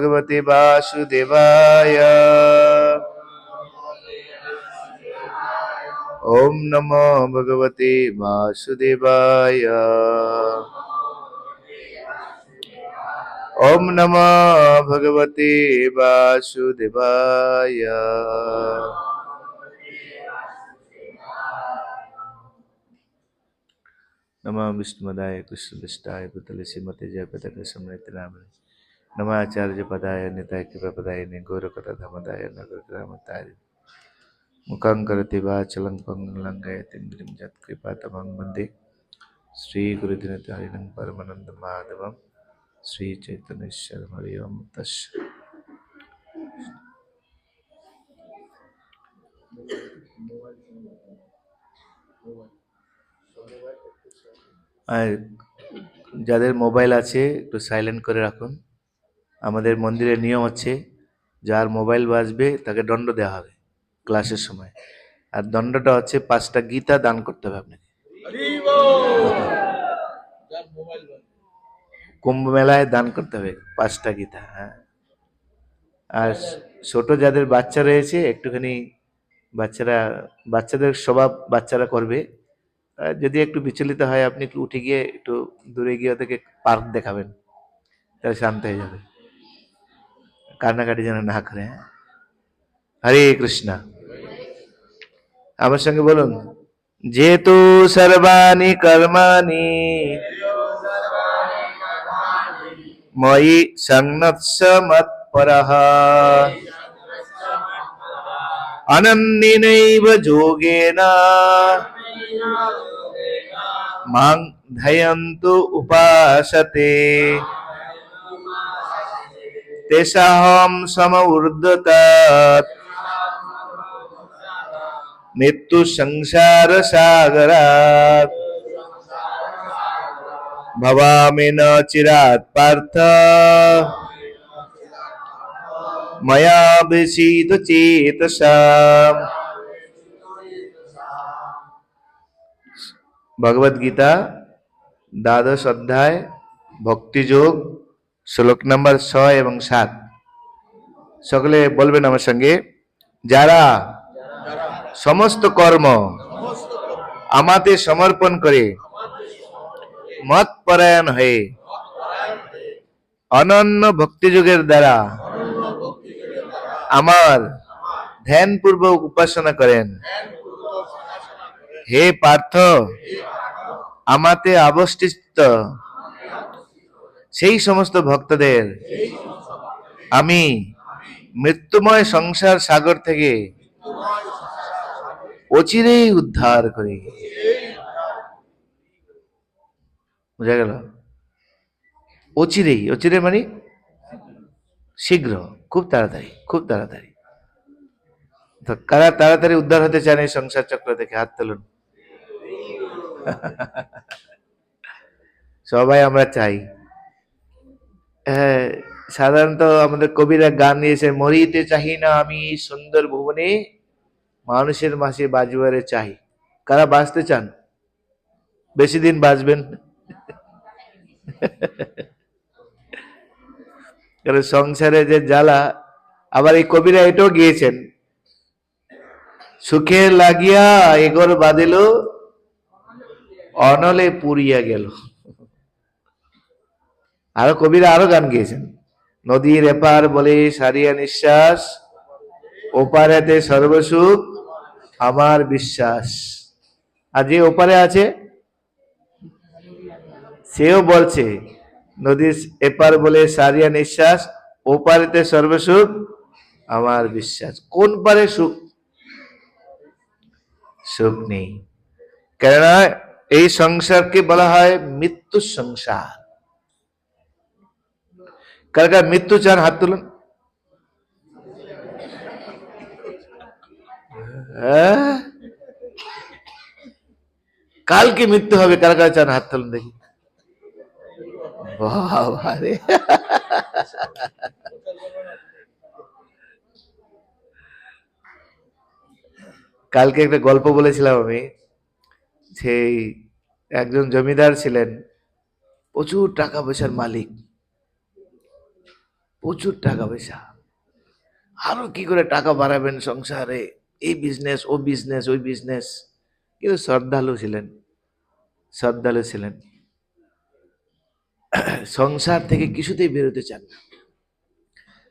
भगवते वासुदेवाय। ओम नमो भगवते वासुदेवाय। ओम नमो भगवते वासुदेवाय। नमः विष्णुपदाय कृष्णपृष्ठाय भूतले श्रीमते जयपताके समृद्धि नामने। नमः आचार्य पदाय निताय कृपापदाय गौरकथा धमदाय नगरग्रामताय। मुखं करोति वाचालं पङ्गुं लङ्घयति गिरिं यत्कृपातमहं वन्दे श्रीगुरुदिनतारिणं परमानन्दं माधवं। श्रीचैतन्येश्वर हरि ओम तस्य। আর যাদের মোবাইল আছে একটু সাইলেন্ট করে রাখুন। আমাদের মন্দিরের নিয়ম হচ্ছে যার মোবাইল বাজবে তাকে দণ্ড দেওয়া হবে ক্লাসের সময়। আর দণ্ডটা হচ্ছে 5টা গীতা দান করতে হবে আপনাকে। কুম্ভ মেলায় দান করতে হবে 5টা গীতা। হ্যাঁ, আর ছোট যাদের বাচ্চা রয়েছে একটুখানি বাচ্চাদের স্বভাব বাচ্চারা করবে। যদি একটু বিচলিত হয় আপনি একটু উঠে গিয়ে একটু দূরে গিয়ে ওদেরকে পার্ক দেখাবেন, তাহলে শান্ত হয়ে যাবে, কান্নাকাটি যেন না করে। হরে কৃষ্ণ। আমার সঙ্গে বলুন, যেতু সর্বাণি কর্মাণি ময়ি সংনৎস মৎপরঃ অনন্যেনৈব যোগেন মাং ধ্যায়ন্তু উপাসতে তেষাহং সমউর্ধ্বতাৎ মৃত্যু সংসার সাগরাৎ ভবামি ন চিরাৎ পার্থ ময়া বিসিত চেতসাম। ভগবদ গীতা দ্বাদশ অধ্যায় ভক্তিযোগ শ্লোক নম্বর 6 এবং 7। সকলে বলবেন আমার সঙ্গে, যারা সমস্ত কর্ম আমাতে সমর্পণ করে মত পরায়ণ হয়ে অনন্য ভক্তিযোগের দ্বারা আমার ধ্যানপূর্বক উপাসনা করেন, হে পার্থ, আমাতে অবস্থিত সেই সমস্ত ভক্তদের আমি মৃত্যুময় সংসার সাগর থেকে অচিরেই উদ্ধার করি। বোঝা গেল? অচিরেই, অচিরে মানে শীঘ্র, খুব তাড়াতাড়ি, খুব তাড়াতাড়ি। তো কারা তাড়াতাড়ি উদ্ধার হতে চান এই সংসার চক্র থেকে? হাত তুলুন। সবাই আমরা চাই। হ্যাঁ, সাধারণত আমাদের কবিরা গান নিয়েছে, মরিতে চাহি না আমি সুন্দর ভুবনে, মানুষের মাসে বাজুয়ারে চাই। কারা বাঁচতে চান? বেশি দিন বাঁচবেন। কারণ সংসারে যে জ্বালা। আবার এই কবিরা এটাও গিয়েছেন, সুখে লাগিয়া এগর বাঁধিল অনলে পুরিয়া গেল। আরো কবিরা আরো গান গিয়েছেন, নদীর এপার বলে সারিয়া নিঃশ্বাস, ওপারেতে সর্বসুখ আমার বিশ্বাস। আর যে ওপারে আছে সেও বলছে, নদীর এপার বলে সারিয়া নিঃশ্বাস, ওপারেতে সর্বসুখ আমার বিশ্বাস। কোন পারে সুখ? সুখ নেই। কেননা এই সংসারকে বলা হয় মৃত্যু সংসার। কার কার মৃত্যু চান হাত তুলুন। কালকে মৃত্যু হবে, কার কার চান হাত তুলুন দেখি। বাবারে, কালকে একটা গল্প বলেছিলাম আমি। সেই একজন জমিদার ছিলেন, প্রচুর টাকা পয়সার মালিক। প্রচুর টাকা পয়সা, আরো কি করে টাকা বাড়াবেন সংসারে, এই বিজনেস ও বিজনেস ওই বিজনেস। কিন্তু শ্রদ্ধালু ছিলেন, শ্রদ্ধালু ছিলেন, সংসার থেকে কিছুতেই বেরোতে চান না।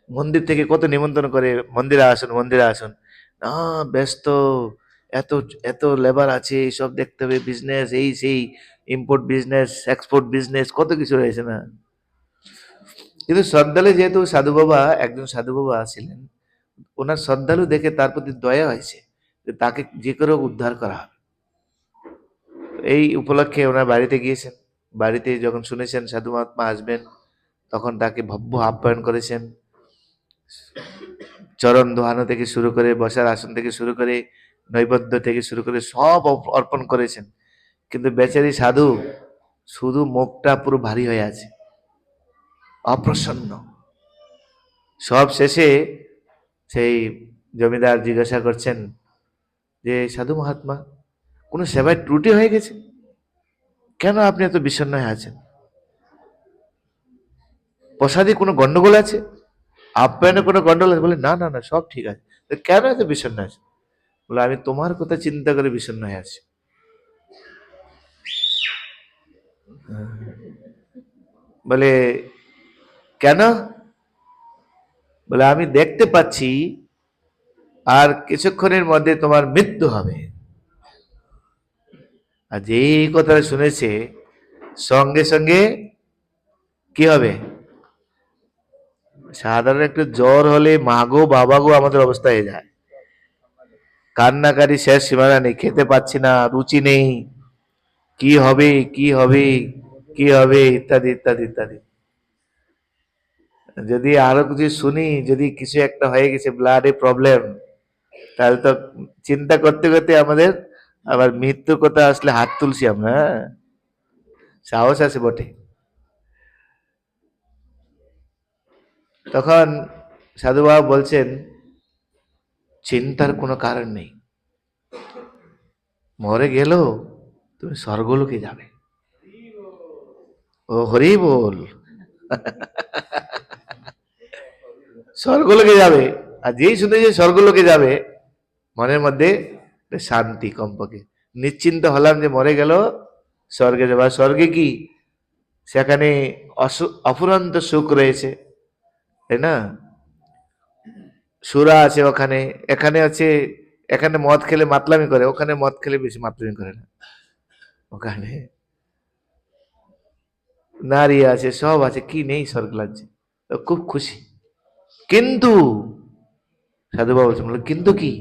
মন্দির থেকে কত নিমন্ত্রণ করে, মন্দিরে আসুন মন্দিরে আসুন, না ব্যস্ত, এত এত লেবার আছে, সব দেখতে হবে, বিজনেস এই সেই, ইম্পোর্ট বিজনেস এক্সপোর্ট বিজনেস কত কিছু রয়েছে না। কিন্তু শ্রদ্ধালু যেহেতু সাধু বাবা, একজন সাধু বাবা ছিলেন, ওনার শ্রদ্ধালু দেখে তার প্রতি দয়া হয়েছে যে তাকে যে করে হোক উদ্ধার করা হবে। এই উপলক্ষে ওনার বাড়িতে গিয়েছেন, বাড়িতে যখন শুনেছেন সাধু মহাত্মা আসবেন, তখন তাকে ভব্য আপ্যায়ন করেছেন। চরণ দোহানো থেকে শুরু করে, বসার আসন থেকে শুরু করে, নৈবেদ্য থেকে শুরু করে সব অর্পণ করেছেন। কিন্তু বেচারি সাধু শুধু মুখটা পুরো ভারী হয়ে আছে, অপ্রসন্ন। সব শেষে সেই জমিদার জিজ্ঞাসা করছেন যে সাধু মহাত্মা, কোনো সেবায় ত্রুটি হয়ে গেছে, কেন আপনি এত বিষণ্ণ হয়ে আছেন? প্রসাদে কোনো গন্ডগোল আছে, আপ্যায়নে কোনো গন্ডগোল আছে? বলে না না না, সব ঠিক আছে। তো কেন এত বিষণ্ণ আছে? বলে আমি তোমার কথা চিন্তা করে বিষণ্ণ হয়ে আছি। বলে কেন? বলে আমি দেখতে পাচ্ছি আর কিছুক্ষণের মধ্যে তোমার মৃত্যু হবে। আর যেই কথাটা শুনেছে, সঙ্গে সঙ্গে কি হবে? সাধারণ একটু জ্বর হলে মাগো বাবাগো আমাদের অবস্থা হয়ে যায়, কান্নাকারি শেষ সীমানা নেই, খেতে পাচ্ছি না, রুচি নেই, কি হবে কি হবে কি হবে ইত্যাদি ইত্যাদি ইত্যাদি। যদি আরো কিছু শুনি, যদি কিছু একটা হয়ে গেছে ব্লাডে প্রবলেম, তাহলে তো চিন্তা করতে করতে আমাদের আবার মৃত্যুর কথা আসলে হাত তুলছি আমরা, হ্যাঁ? সাহস আছে বটে। তখন সাধু বাবা বলছেন চিন্তার কোনো কারণ নেই, মরে গেল তুমি স্বর্গলোকে যাবে। ও হরি বল, স্বর্গলোকে যাবে। আর যেই শুনেছে স্বর্গলোকে যাবে, মনের মধ্যে শান্তি, কমপক্ষে নিশ্চিন্ত হলাম যে মরে গেল স্বর্গে যাবে। স্বর্গে কি, সেখানে অফুরন্ত সুখ রয়েছে, তাই না? সুরা আছে ওখানে, এখানে আছে, এখানে মদ খেলে মাতলামি করে, ওখানে মদ খেলে বেশি মাতলামি করে না। ওখানে নারী আছে, সব আছে, কি নেই স্বর্গ লাগছে, খুব খুশি। কিন্তু সাধুবাবু বলছেন, কিন্তু কি?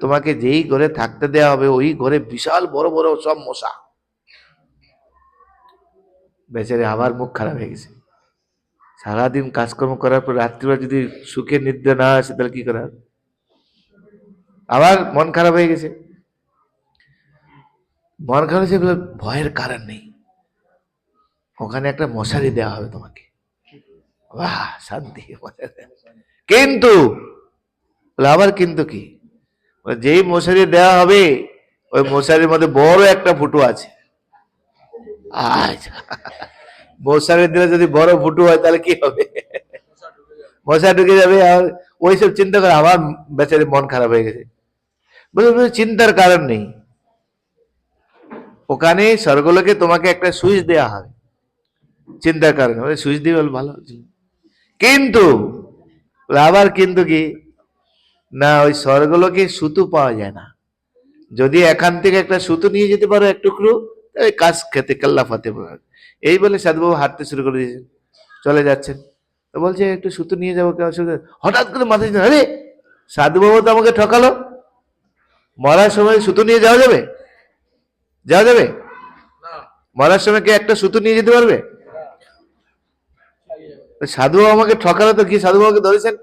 তোমাকে যেই ঘরে থাকতে দেওয়া হবে ওই ঘরে বিশাল বড় বড় সব মশা। বেচারে আবার মুখ খারাপ হয়ে গেছে, সারাদিন কাজকর্ম করার পর রাত্রিবেলা যদি সুখে নিদ্রা না আসে তাহলে কি করা হবে? আবার মন খারাপ হয়ে গেছে। মন খারাপ হয়েছে বলে ভয়ের কারণ নেই, ওখানে একটা মশারি দেওয়া হবে তোমাকে, বাহ শান্তি। কিন্তু আবার কিন্তু কি? যেই মশারি দেওয়া হবে ওই মশারির মধ্যে বড় একটা ফুটো আছে। আচ্ছা, মশারি দিলে যদি বড় ফুটো হয় তাহলে কি হবে? মশা ঢুকে যাবে। আর ওইসব চিন্তা করে আমার বেচারি মন খারাপ হয়ে গেছে। বলে চিন্তার কারণ নেই, ওখানে স্বর্গলোকে তোমাকে একটা সুইচ দেওয়া হবে, চিন্তার কারণে। সুইচ দিয়ে বল ভালো, কিন্তু আবার কিন্তু কি না, ওই স্বর্গলোকে সুতো পাওয়া যায় না। যদি এখান থেকে একটা সুতো নিয়ে যেতে পারো এক টুকরো, তাহলে কাজ খেতে কাল্লা ফাতে পারো। এই বলে সাধুবাবু হাঁটতে শুরু করে দিয়েছেন, চলে যাচ্ছেন। তো বলছে একটু সুতো নিয়ে যাবো, কেমন সুতো? হঠাৎ করে মাথায়, আরে সাধুবাবু তো আমাকে ঠকালো, মরার সময় সুতো নিয়ে যাওয়া যাবে? যাওয়া যাবে? মরার সময় কে একটা সুতো নিয়ে যেতে পারবে? সাধুবাবু আমাকে ঠকালো, তো কি সাধুবাবুকে ধরেছেন?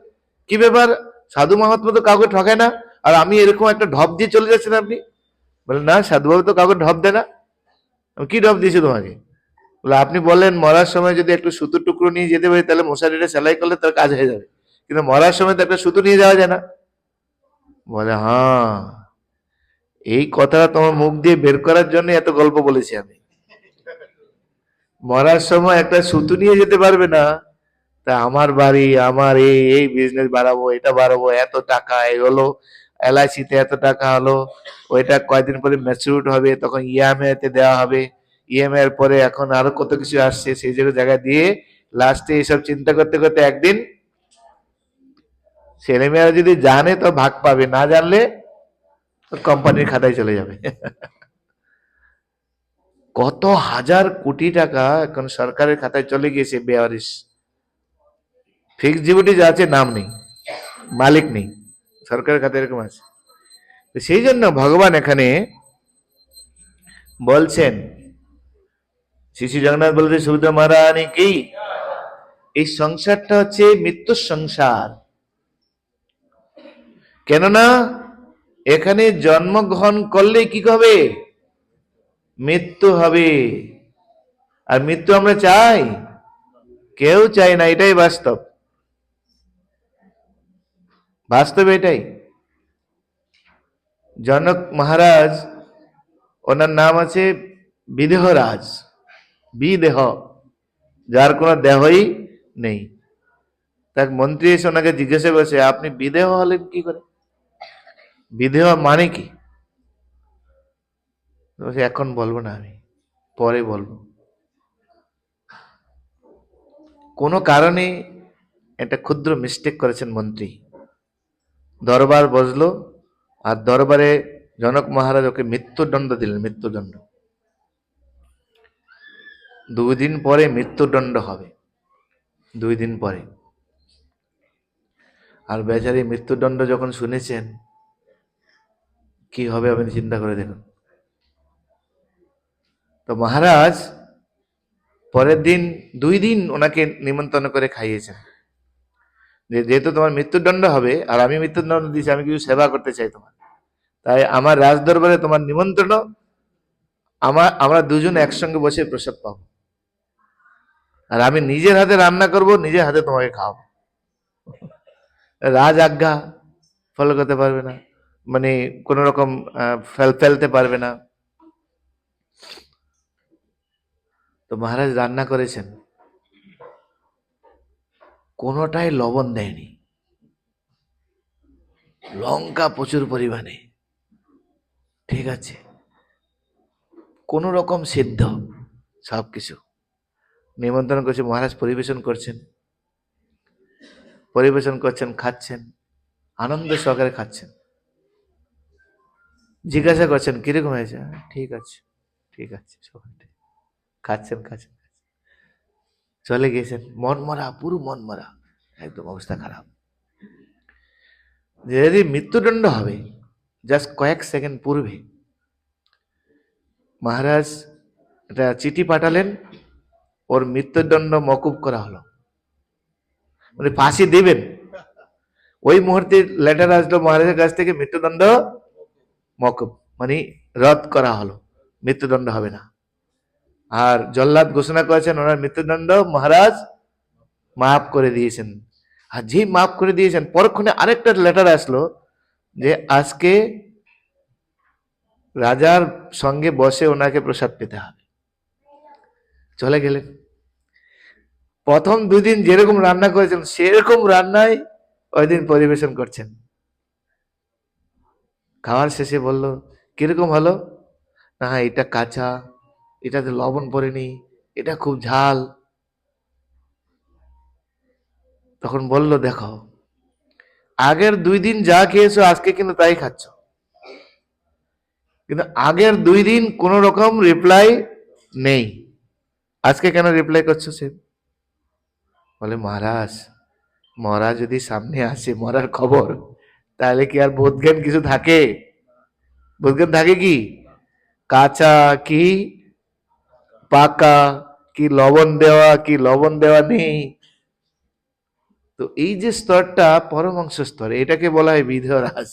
কি ব্যাপার, সাধু মহাত্মা তো কাউকে ঠকায় না, আর আমি এরকম একটা ঢপ দিয়ে চলে যাচ্ছেন আপনি? বলে না, সাধুবাবু তো কাউকে ঢপ দেয় না। কি ঢপ দিয়েছে তোমাকে? বলে আপনি বললেন মরার সময় যদি একটু সুতোর টুকরো নিয়ে যেতে পারি তাহলে মশারিটা সেলাই করলে তার কাজ হয়ে যাবে, কিন্তু মরার সময় তো একটা সুতো নিয়ে যাওয়া যায় না। বলে হ্যাঁ, এই কথাটা তোমার মুখ দিয়ে বের করার জন্য এত গল্প বলেছি আমি। মরার সময় একটা সুতো নিয়ে যেতে পারবে না, তা আমার বাড়ি, আমার এই এই বিজনেস বাড়াবো, এটা বাড়াবো, এত টাকা এই হলো, এলআইসিতে এত টাকা হলো, ওইটা কয়দিন পরে ম্যাচিউর হবে, তখন ইএমআই তে দেওয়া হবে, ইএমআই এর পরে এখন আরো কত কিছু আসছে, সেই জায়গায় দিয়ে লাস্টে এইসব চিন্তা করতে করতে একদিন ছেলেমেয়েরা যদি জানে তো ভাগ পাবে, না জানলে কোম্পানির খাতায় চলে যাবে। কত হাজার কোটি টাকা এখন সরকারের খাতায় চলে গিয়েছে বেওয়ারিশ। ফিক্সড ডিপোজিট আছে, নাম নেই, মালিক নেই, সরকারের খাতায় এরকম আছে। সেই জন্য ভগবান এখানে বলছেন, শ্রী শ্রী জগন্নাথ বলছেন সুভদ্রা মহারানী কি, এই সংসারটা হচ্ছে মৃত্যুর সংসার। কেননা এখানে জন্মগ্রহণ করলে কি হবে, মৃত্যু হবে। আর মৃত্যু আমরা চাই? কেউ চাই না, এটাই বাস্তব, বাস্তব এটাই। জনক মহারাজ, ওনার নাম আছে বিদেহরাজ, বিদেহ, যার কোনো দেহই নেই। তাক মন্ত্রী এসে ওনাকে জিজ্ঞাসা করছে, আপনি বিদেহ হলেন কি করে, বিদেহ মানে কি? এখন বলবো না, আমি পরে বলবো। কোনো কারণে একটা ক্ষুদ্র মিস্টেক করেছেন মন্ত্রী, দরবার বসলো, আর দরবারে জনক মহারাজ ওকে মৃত্যুদণ্ড দিলেন, মৃত্যুদণ্ড। 2 দিন পরে মৃত্যুদণ্ড হবে, 2 দিন পরে। আর বেচারি মৃত্যুদণ্ড যখন শুনেছেন, কি হবে আপনি চিন্তা করে দেখুন। তো মহারাজ পরের দিন 2 দিন ওনাকে নিমন্ত্রণ করে খাইয়েছেন, যেহেতু তোমার মৃত্যুদণ্ড হবে আর আমি মৃত্যুদণ্ড দিয়েছি, আমি কিছু সেবা করতে চাই তোমার, তাই আমার রাজ দরবারে তোমার নিমন্ত্রণ, আমরা দুজন একসঙ্গে বসে প্রসাদ পাবো, আর আমি নিজের হাতে রান্না করব, নিজের হাতে তোমাকে খাওয়াবো। রাজ আজ্ঞা ফলো করতে পারবে না, মানে কোন রকম ফেলতে পারবে না। তো মহারাজ রান্না করেছেন, কোনোটাই লবণ দেয়নি, লঙ্কা প্রচুর পরিমাণে, ঠিক আছে, কোন রকম সিদ্ধ, সবকিছু নিমন্ত্রণ করছে, মহারাজ পরিবেশন করছেন, খাচ্ছেন, আনন্দ সহকারে খাচ্ছেন। জিজ্ঞাসা করছেন কিরকম হয়েছে, ঠিক আছে, ঠিক আছে, খাচ্ছেন, চলে গিয়েছেন। মন মরা, পুরো মন মরা, একদম অবস্থা খারাপ। যদি মৃত্যুদণ্ড হবে, জাস্ট কয়েক সেকেন্ড পূর্বে মহারাজ একটা চিঠি পাঠালেন, ওর মৃত্যুদণ্ড মকুব করা হলো, মানে ফাঁসি দিবেন, ওই মুহূর্তে লেটার আসলো মহারাজের কাছ থেকে, মৃত্যুদণ্ড মকুব, মানে রদ করা হলো, মৃত্যুদণ্ড হবে না। আর জল্লাদ ঘোষণা করেছেন ওনার মৃত্যুদণ্ড মহারাজ মাফ করে দিয়েছেন। আর যে মাফ করে দিয়েছেন, পরক্ষণে আরেকটা লেটার আসলো যে আজকে রাজার সঙ্গে বসে ওনাকে প্রসাদ পেতে হবে। চলে গেলেন। প্রথম 2 দিন যেরকম রান্না করেছেন সেরকম রান্নায় ওই দিন পরিবেশন করছেন। খাওয়ার শেষে বলল, কিরকম হলো? না এটা কাঁচা, এটাতে লবণ পড়েনি, এটা খুব ঝাল। তখন বলল, দেখো আগের 2 দিন যা খেয়েছো আজকে কিন্তু তাই খাচ্ছ, কিন্তু আগের 2 দিন কোন রকম রিপ্লাই নেই, আজকে কেন রিপ্লাই করছো? সে বলে, মহারাজ মরা যদি সামনে আসে, মরার খবর, তাহলে কি আর বোধজ্ঞান কিছু থাকে? বোধজ্ঞান থাকে কি? কাঁচা কি পাকা, কি লবণ দেওয়া কি লবণ দেওয়া নেই। তো এই যে স্তরটা পরমাংশ স্তর, এটাকে বলা হয় বিধরাজ।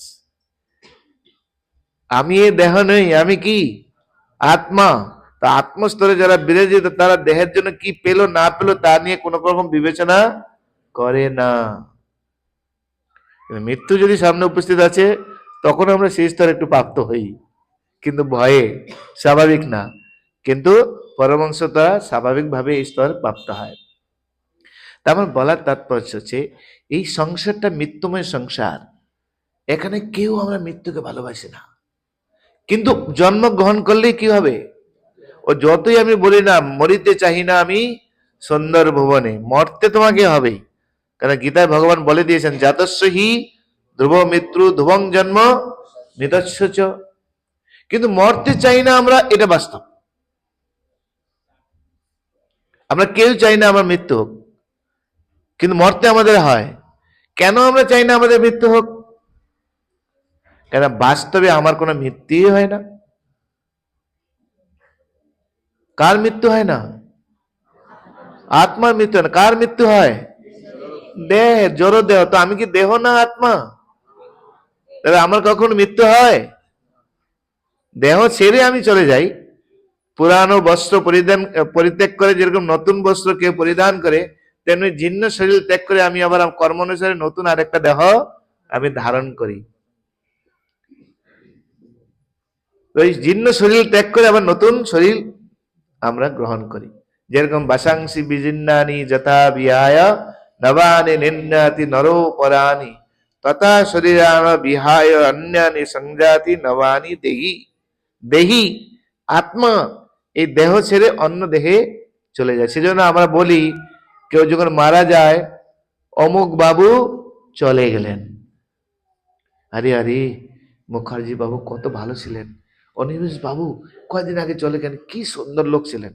আমি এ দেহ নই, আমি কি আত্মা। তা আত্মস্তরে যারা বিরাজিত, তারা দেহের জন্য কি পেলো না পেলো তা নিয়ে কোন রকম বিবেচনা করে না। মৃত্যু যদি সামনে উপস্থিত আছে, তখন আমরা সেই স্তরে একটু প্রাপ্ত হই, কিন্তু ভয়ে, স্বাভাবিক না। কিন্তু পরমাংশতা স্বাভাবিক ভাবে এই স্তর প্রাপ্ত হয়। আমার বলার তাৎপর্য হচ্ছে এই সংসারটা মৃত্যুময় সংসার। এখানে কেউ আমরা মৃত্যুকে ভালোবাসি না, কিন্তু জন্মগ্রহণ করলেই কি হবে? ও যতই আমি বলি না মরিতে চাহি না আমি সুন্দর ভুবনে, মরতে তোমাকে হবে। কারণ গীতায় ভগবান বলে দিয়েছেন জাতস্য হি ধ্রুব মৃত্যু ধ্রুবং জন্ম মৃতস্য চ। কিন্তু মরতে চাই না আমরা, এটা বাস্তব। আমরা কেউ চাই না আমার মৃত্যু হোক, কিন্তু মরতে আমাদের হয়। কেন আমরা চাই না আমাদের মৃত্যু হোক? কেন বাস্তবে আমার কোনো মৃত্যুই হয় না। কার মৃত্যু হয় না? আত্মার মৃত্যু হয় না। কার মৃত্যু হয়? দেহ, জড় দেহ। তো আমি কি দেহ না আত্মা? তবে আমার কখনো মৃত্যু হয়? দেহ ছেড়ে আমি চলে যাই, পুরানো বস্ত্র পরিত্যাগ করে যেরকম নতুন বস্ত্র কেউ পরিধান করে, তেমনি জীর্ণ শরীর ত্যাগ করে আমি আবার কর্ম অনুসারে নতুন আরেকটা দেহ আমি ধারণ করি। ওই জীর্ণ শরীর ত্যাগ করে আবার নতুন শরীর আমরা গ্রহণ করি। যেরকম বাসাংসি বিজিন্নানি যথা বিহায় নবানি নিন্নাতি নরো পরানি তথা শরীরান বিহায় অন্যানি সংজাতি নবানি দেহি। দেহি আত্মা এই দেহ ছেড়ে অন্য দেহে চলে যায়। সেজন্য আমরা বলি কেউ যখন মারা যায় অমুক বাবু চলে গেলেন। আরে আরে, মুখার্জি বাবু কত ভালো ছিলেন, অনিমেষ বাবু কয়দিন আগে চলে গেলেন, কি সুন্দর লোক ছিলেন।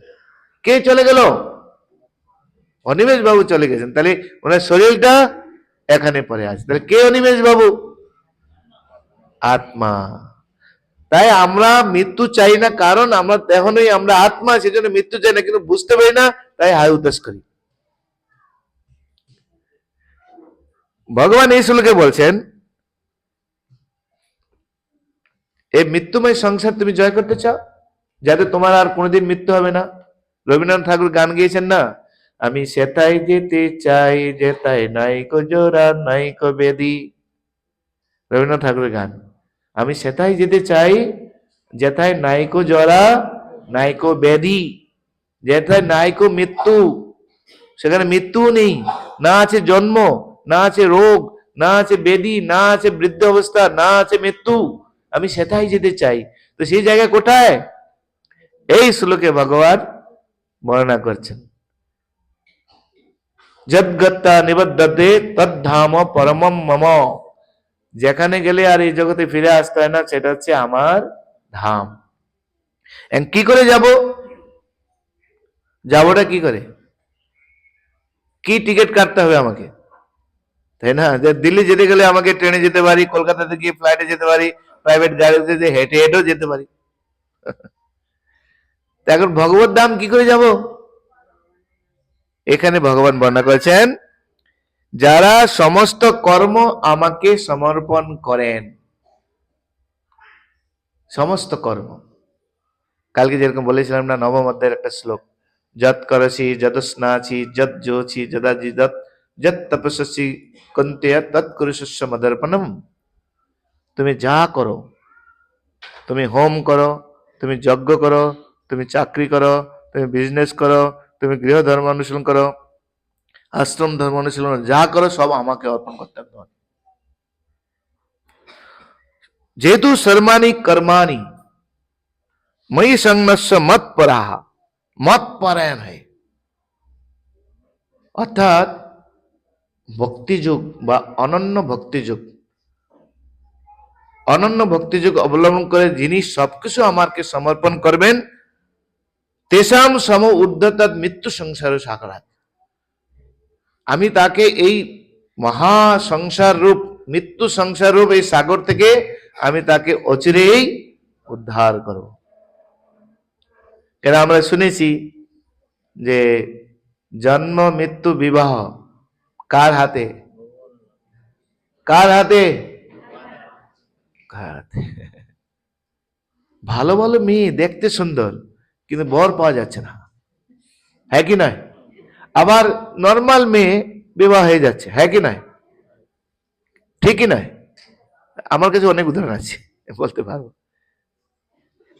কে চলে গেল? অনিমেষ বাবু চলে গেছেন। তাহলে ওনার শরীরটা এখানে পড়ে আছে। তাহলে কে অনিমেষ বাবু? আত্মা। তাই আমরা মৃত্যু চাই না, কারণ আমরা দেহ নই, আমরা আত্মা, সেজন্য মৃত্যু চাই না, কিন্তু বুঝতে পারি না, তাই হাই উদ্দেশ করি। ভগবান এই শ্লোকে বলছেন এই মৃত্যুময় সংসার তুমি জয় করতে চাও, যাতে তোমার আর কোনোদিন মৃত্যু হবে না। রবীন্দ্রনাথ ঠাকুর গান গিয়েছেন না, আমি সেটাই যেতে চাই যেতাই নাইকো জোড়া নাইকো বেদি। রবীন্দ্রনাথ ঠাকুরের গান, আমি সেটাই যেতে চাই যেথায় নাইকো জরা নাইকো ব্যাধি, যেথায় নাইকো মৃত্যু। সেখানে মৃত্যু নেই, না আছে জন্ম, না আছে রোগ, না আছে ব্যাধি, না আছে বৃদ্ধ অবস্থা, না আছে মৃত্যু। আমি সেটাই যেতে চাই। তো সেই জায়গা কোথায়? এই শ্লোকে ভগবান বর্ণনা করছেন, যদ্গত্তা নিবদ্ধতে তদ্ধাম পরমম মম। যেখানে গেলে আর এই জগতে ফিরে আসতে হয় না, সেটা হচ্ছে আমার ধাম। কি করে যাব? যাবোটা কি করে? কি টিকিট কাটতে হবে আমাকে, তাই না? যে দিল্লি যেতে গেলে আমাকে ট্রেনে যেতে পারি, কলকাতাতে গিয়ে ফ্লাইটে যেতে পারি, প্রাইভেট গাড়িতে যে হেঁটে হেঁটেও যেতে পারি। এখন ভগবত ধাম কি করে যাব? এখানে ভগবান বর্ণনা করেছেন, যারা সমস্ত কর্ম আমাকে সমর্পণ করেন। সমস্ত কর্ম, কালকে যেরকম বলেছিলাম না নবম অধ্যায়ের একটা শ্লোক, যৎ করসি যত স্নাচি যৎ যোচি যদাজি যৎ যৎ তপস্যসি কন্তেয় তৎ কুরুষস্য মদর্পণম। তুমি যা করো, তুমি হোম করো, তুমি যজ্ঞ করো, তুমি চাকরি করো, তুমি বিজনেস করো, তুমি গৃহ ধর্ম অনুশীলন করো, আশ্রম ধর্ম অনুশীলন, যা করো সব আমাকে অর্পণ করতে হবে। যেহেতু সর্বাণি কর্মাণি ময়ি সংন্যস্য মত পরাহ, মত পরায়ণ হয়, অর্থাৎ ভক্তিযোগ বা অনন্য ভক্তিযোগ, অনন্য ভক্তিযোগ অবলম্বন করে যিনি সবকিছু আমাকে সমর্পণ করবেন, তেসাম সম উদ্ধতাৎ মৃত্যু সংসার সাকারাত। আমি তাকে এই মহা সংসার রূপ, মৃত্যু সংসার রূপ এই সাগর থেকে আমি তাকে অচিরেই উদ্ধার করব। কেন আমরা শুনেছি যে জন্ম মৃত্যু বিবাহ কার হাতে? কার হাতে? কার হাতে? ভালো ভালো মেয়ে দেখতে সুন্দর, কিন্তু বর পাওয়া যাচ্ছে না, হ্যাঁ কি নয়? আবার নর্মাল মেয়ে বিবাহ হয়ে যাচ্ছে, হ্যাঁ কি নয়? ঠিকই নয়? আমার কাছে অনেক উদাহরণ আছে, বলতে পারবো।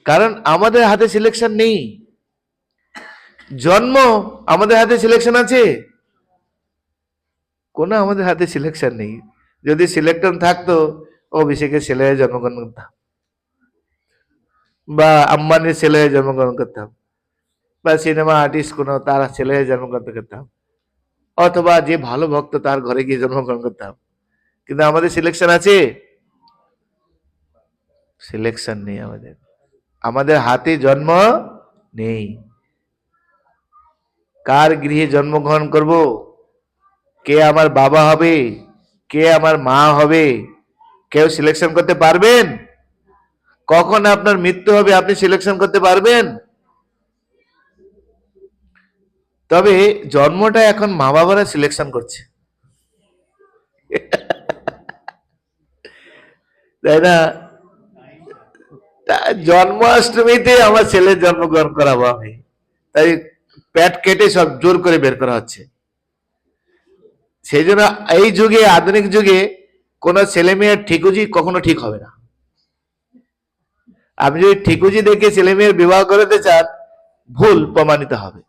কারণ আমাদের হাতে সিলেকশন নেই। জন্ম আমাদের হাতে সিলেকশন আছে? কোনো আমাদের হাতে সিলেকশন নেই। যদি সিলেকশন থাকতো অভিষেকের ছেলে হয়ে জন্মগ্রহণ করতাম, বা আম্বানির ছেলে হয়ে জন্মগ্রহণ করতাম, বা সিনেমা আর্টিস্ট কোনো তার ছেলে হয়ে জন্মগ্রহণ করতাম, অথবা যে ভালো ভক্ত তার ঘরে গিয়ে জন্মগ্রহণ করতাম। কিন্তু আমাদের সিলেকশন আছে? সিলেকশন নেই আমাদের। আমাদের হাতে জন্ম নেই। কার গৃহে জন্মগ্রহণ করব, কে আমার বাবা হবে, কে আমার মা হবে, কেউ সিলেকশন করতে পারবেন? কখন আপনার মৃত্যু হবে আপনি সিলেকশন করতে পারবেন? তবে জন্মটা এখন মা বাবারা সিলেকশন করছে, তাই না? জন্মাষ্টমীতে আমার ছেলের জন্মগ্রহণ করাবো আমি, তাই প্যাট কেটে সব জোর করে বের করা হচ্ছে। সেই জন্য এই যুগে, আধুনিক যুগে, কোন ছেলে মেয়ের ঠিকুজি কখনো ঠিক হবে না। আপনি যদি ঠিকুজি দেখে ছেলে মেয়ের বিবাহ করতে চান, ভুল প্রমাণিত হবে।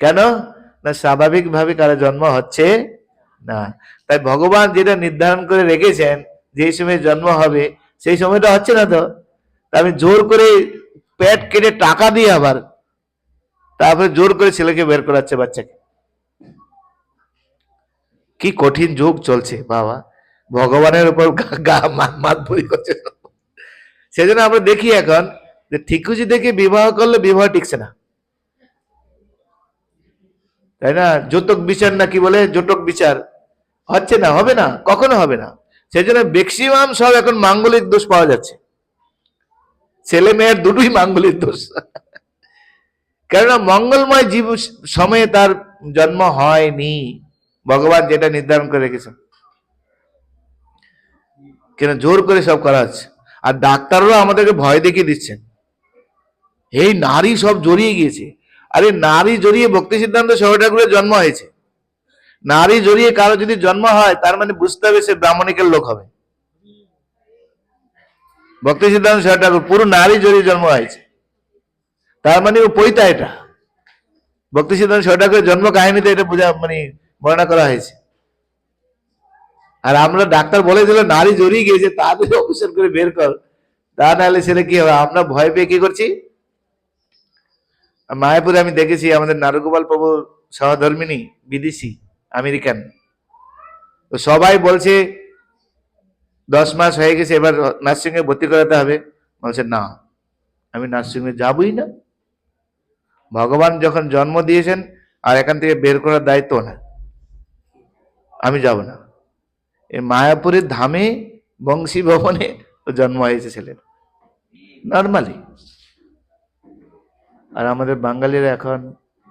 কেন না, স্বাভাবিক ভাবে কারো জন্ম হচ্ছে না। তাই ভগবান যেটা নির্ধারণ করে রেখেছেন যে সময় জন্ম হবে, সেই সময়টা হচ্ছে না। তো আমি জোর করে পেট কেটে টাকা দিয়ে আবার তারপরে জোর করে ছেলেকে বের করাচ্ছে বাচ্চাকে। কি কঠিন যুগ চলছে বাবা, ভগবানের উপর মাত ভরি করছে। সেজন্য আমরা দেখি এখন যে ঠিকুজি দেখে বিবাহ করলে বিবাহ টিকছে না, তাই না? যৌতুক বিচার না কি বলে, জোটক বিচার হচ্ছে না, হবে না, কখনো হবে না। সেই জন্য ম্যাক্সিমাম সব এখন মাঙ্গলিক দোষ পাওয়া যাচ্ছে, ছেলে মেয়ের দুটোই মাঙ্গলিক দোষ। কেননা মঙ্গলময় জীব সময়ে তার জন্ম হয়নি, ভগবান যেটা নির্ধারণ করে রেখেছেন, কেন জোর করে সব করা হচ্ছে। আর ডাক্তাররা আমাদেরকে ভয় দেখিয়ে দিচ্ছেন, এই নারী সব জড়িয়ে গিয়েছে। আরে নারী জড়িয়ে ভক্তি সিদ্ধান্ত সরকার ঠাকুরের জন্ম হয়েছে। নারী জড়িয়ে কারো যদি জন্ম হয়, তার মানে বুঝতে হবে সে ব্রাহ্মণিকের লোক হবে। ভক্তি সিদ্ধান্ত সরকার ঠাকুর পুরো নারী জড়িয়ে জন্ম হয়েছে, তার মানে ও পৈতা। এটা ভক্তি সিদ্ধান্ত সরকার ঠাকুরের জন্ম কাহিনীতে এটা বোঝা মানে বর্ণনা করা হয়েছে। আর আমরা ডাক্তার বলে দিল নারী জড়িয়ে গিয়েছে, তাদের অপারেশন করে বের কর, তা নাহলে ছেলে কি হবে। আমরা ভয় পেয়ে কি করছি। মায়াপুরে আমি দেখেছি আমাদের নারুগোপাল প্রভুর সহধর্মিনী বিদেশি আমেরিকান, তো সবাই বলছে 10 মাস হয়ে গেছে, এবার নার্সিং এ ভর্তি করাতে হবে। বলছে না, আমি নার্সিং এ যাবই না। ভগবান যখন জন্ম দিয়েছেন আর এখান থেকে বের করার দায়িত্ব না, আমি যাব না। এই মায়াপুরের ধামে বংশী ভবনে জন্ম হয়েছে ছেলের, নর্মালি। আর আমাদের বাঙালিরা এখন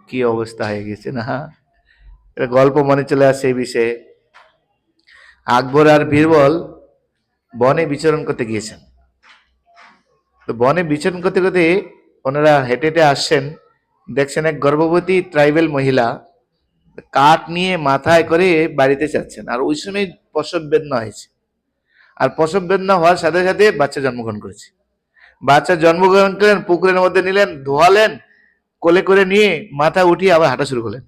কি অবস্থা হয়ে গেছে না, এটা গল্প মনে চলে আসছে এই বিষয়ে। আকবর আর বীরবল বনে বিচরণ করতে গিয়েছেন। তো বনে বিচরণ করতে করতে ওনারা হেঁটে হেঁটে আসছেন, দেখছেন এক গর্ভবতী ট্রাইবেল মহিলা কাঠ নিয়ে মাথায় করে বাড়িতে যাচ্ছেন। আর ওই সময় প্রসব বেদনা হয়েছে, আর প্রসব বেদনা হওয়ার সাথে সাথে বাচ্চা জন্মগ্রহণ করেছে। বাচ্চা জন্মগ্রহণ করলেন, পুকুরের মধ্যে নিলেন, ধোয়ালেন, কোলে করে নিয়ে মাথা উঠিয়ে আবার হাঁটা শুরু করলেন।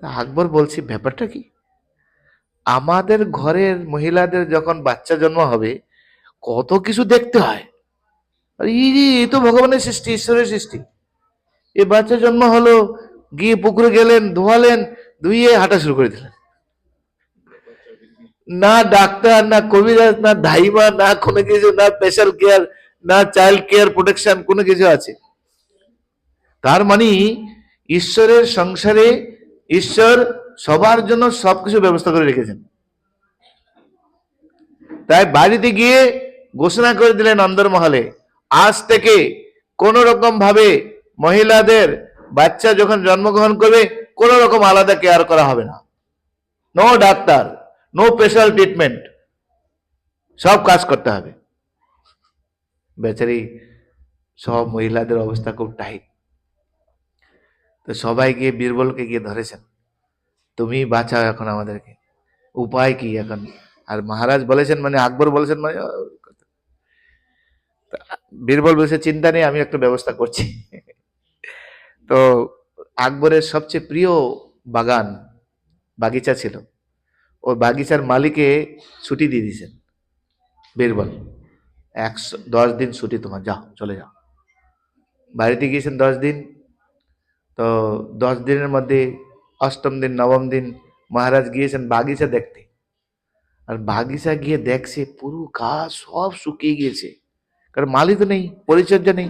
আকবর বলছি ব্যাপারটা কি, আমাদের ঘরের মহিলাদের যখন বাচ্চা জন্ম হবে কত কিছু দেখতে হয়। আর এই তো ভগবানের সৃষ্টি, ঈশ্বরের সৃষ্টি। এই বাচ্চা জন্ম হলো, গিয়ে পুকুরে গেলেন, ধোয়ালেন, ধুইয়ে হাঁটা শুরু করে দিলেন। না ডাক্তার, না কবিরাজ, না ধাইমা, না কোনো কিছু, না স্পেশাল কেয়ার, না চাইল্ড কেয়ার প্রোটেকশন, কোনো কিছু আছে। তার মানে ঈশ্বরের সংসারে ঈশ্বর সবার জন্য সবকিছু ব্যবস্থা করে রেখেছেন। তাই বাড়িতে গিয়ে ঘোষণা করে দিলেন অন্দরমহলে, আজ থেকে কোন রকম ভাবে মহিলাদের বাচ্চা যখন জন্মগ্রহণ করবে কোন রকম আলাদা কেয়ার করা হবে না, no doctor, no special treatment, সব কাজ করতে হবে। বেচারি সব মহিলাদের অবস্থা খুব টাইট। তো সবাই গিয়ে বীরবলকে গিয়ে ধরেছেন, তুমি বাঁচাও এখন আমাদেরকে, উপায় কি এখন। আর মহারাজ বলেছেন মানে, আকবর বলেছেন মানে, বীরবল বলেছে চিন্তা নেই, আমি একটা ব্যবস্থা করছি। তো আকবরের সবচেয়ে প্রিয় বাগান বাগিচা ছিল, ওই বাগিচার মালিকে ছুটি দিয়ে দিয়েছেন। বীরবল 10 দিন ছুটি, তোমার যাও, চলে যাও। বাড়িতে গিয়েছেন 10 দিন। তো 10 দিনের মধ্যে অষ্টম দিন নবম দিন মহারাজ গিয়েছেন বাগিচা দেখতে। আর বাগিচা গিয়ে দেখছে পুরো ঘাস সব শুকিয়ে গিয়েছে, কারণ মালি তো নেই, পরিচর্যা নেই,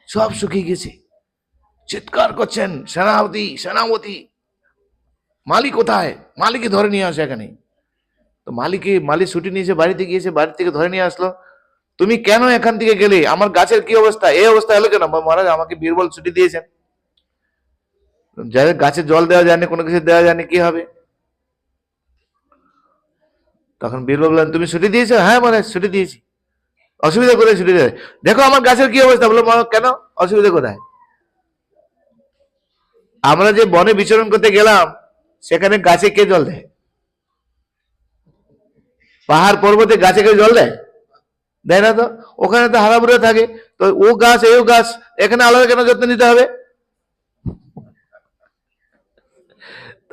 সব শুকিয়ে গেছে। চিৎকার করছেন, সেনাপতি সেনাপতি, মালি কোথায়, মালিকে ধরে নিয়ে আসে এখানে। তো মালিক ছুটি নিয়েছে, বাড়িতে গিয়েছে, বাড়ি থেকে ধরে নিয়ে আসলো। তুমি কেন এখান থেকে গেলে, আমার গাছের কি অবস্থা, এই অবস্থা হলো কেন? মহারাজ আমাকে বীরবল ছুটি দিয়েছেন, যাদের গাছে জল দেওয়া যায়নি, কোনো কিছু দেওয়া যায়নি, কি হবে? তখন বীরবল বললেন, তুমি ছুটি দিয়েছো? হ্যাঁ মহারাজ ছুটি দিয়েছি। অসুবিধা কোথায় ছুটি দেয়? দেখো আমার গাছের কি অবস্থা। বললো, কেন অসুবিধা কোথায়? আমরা যে বনে বিচরণ করতে গেলাম, সেখানে গাছে কে জল দেয়? পাহাড় পর্বতে গাছে কে জল দেয়? দেয় না তো। ওখানে তো হারাভুরা থাকে, তো ও গাছ এও গাছ, এখানে আলাদা কেন যত্ন নিতে হবে?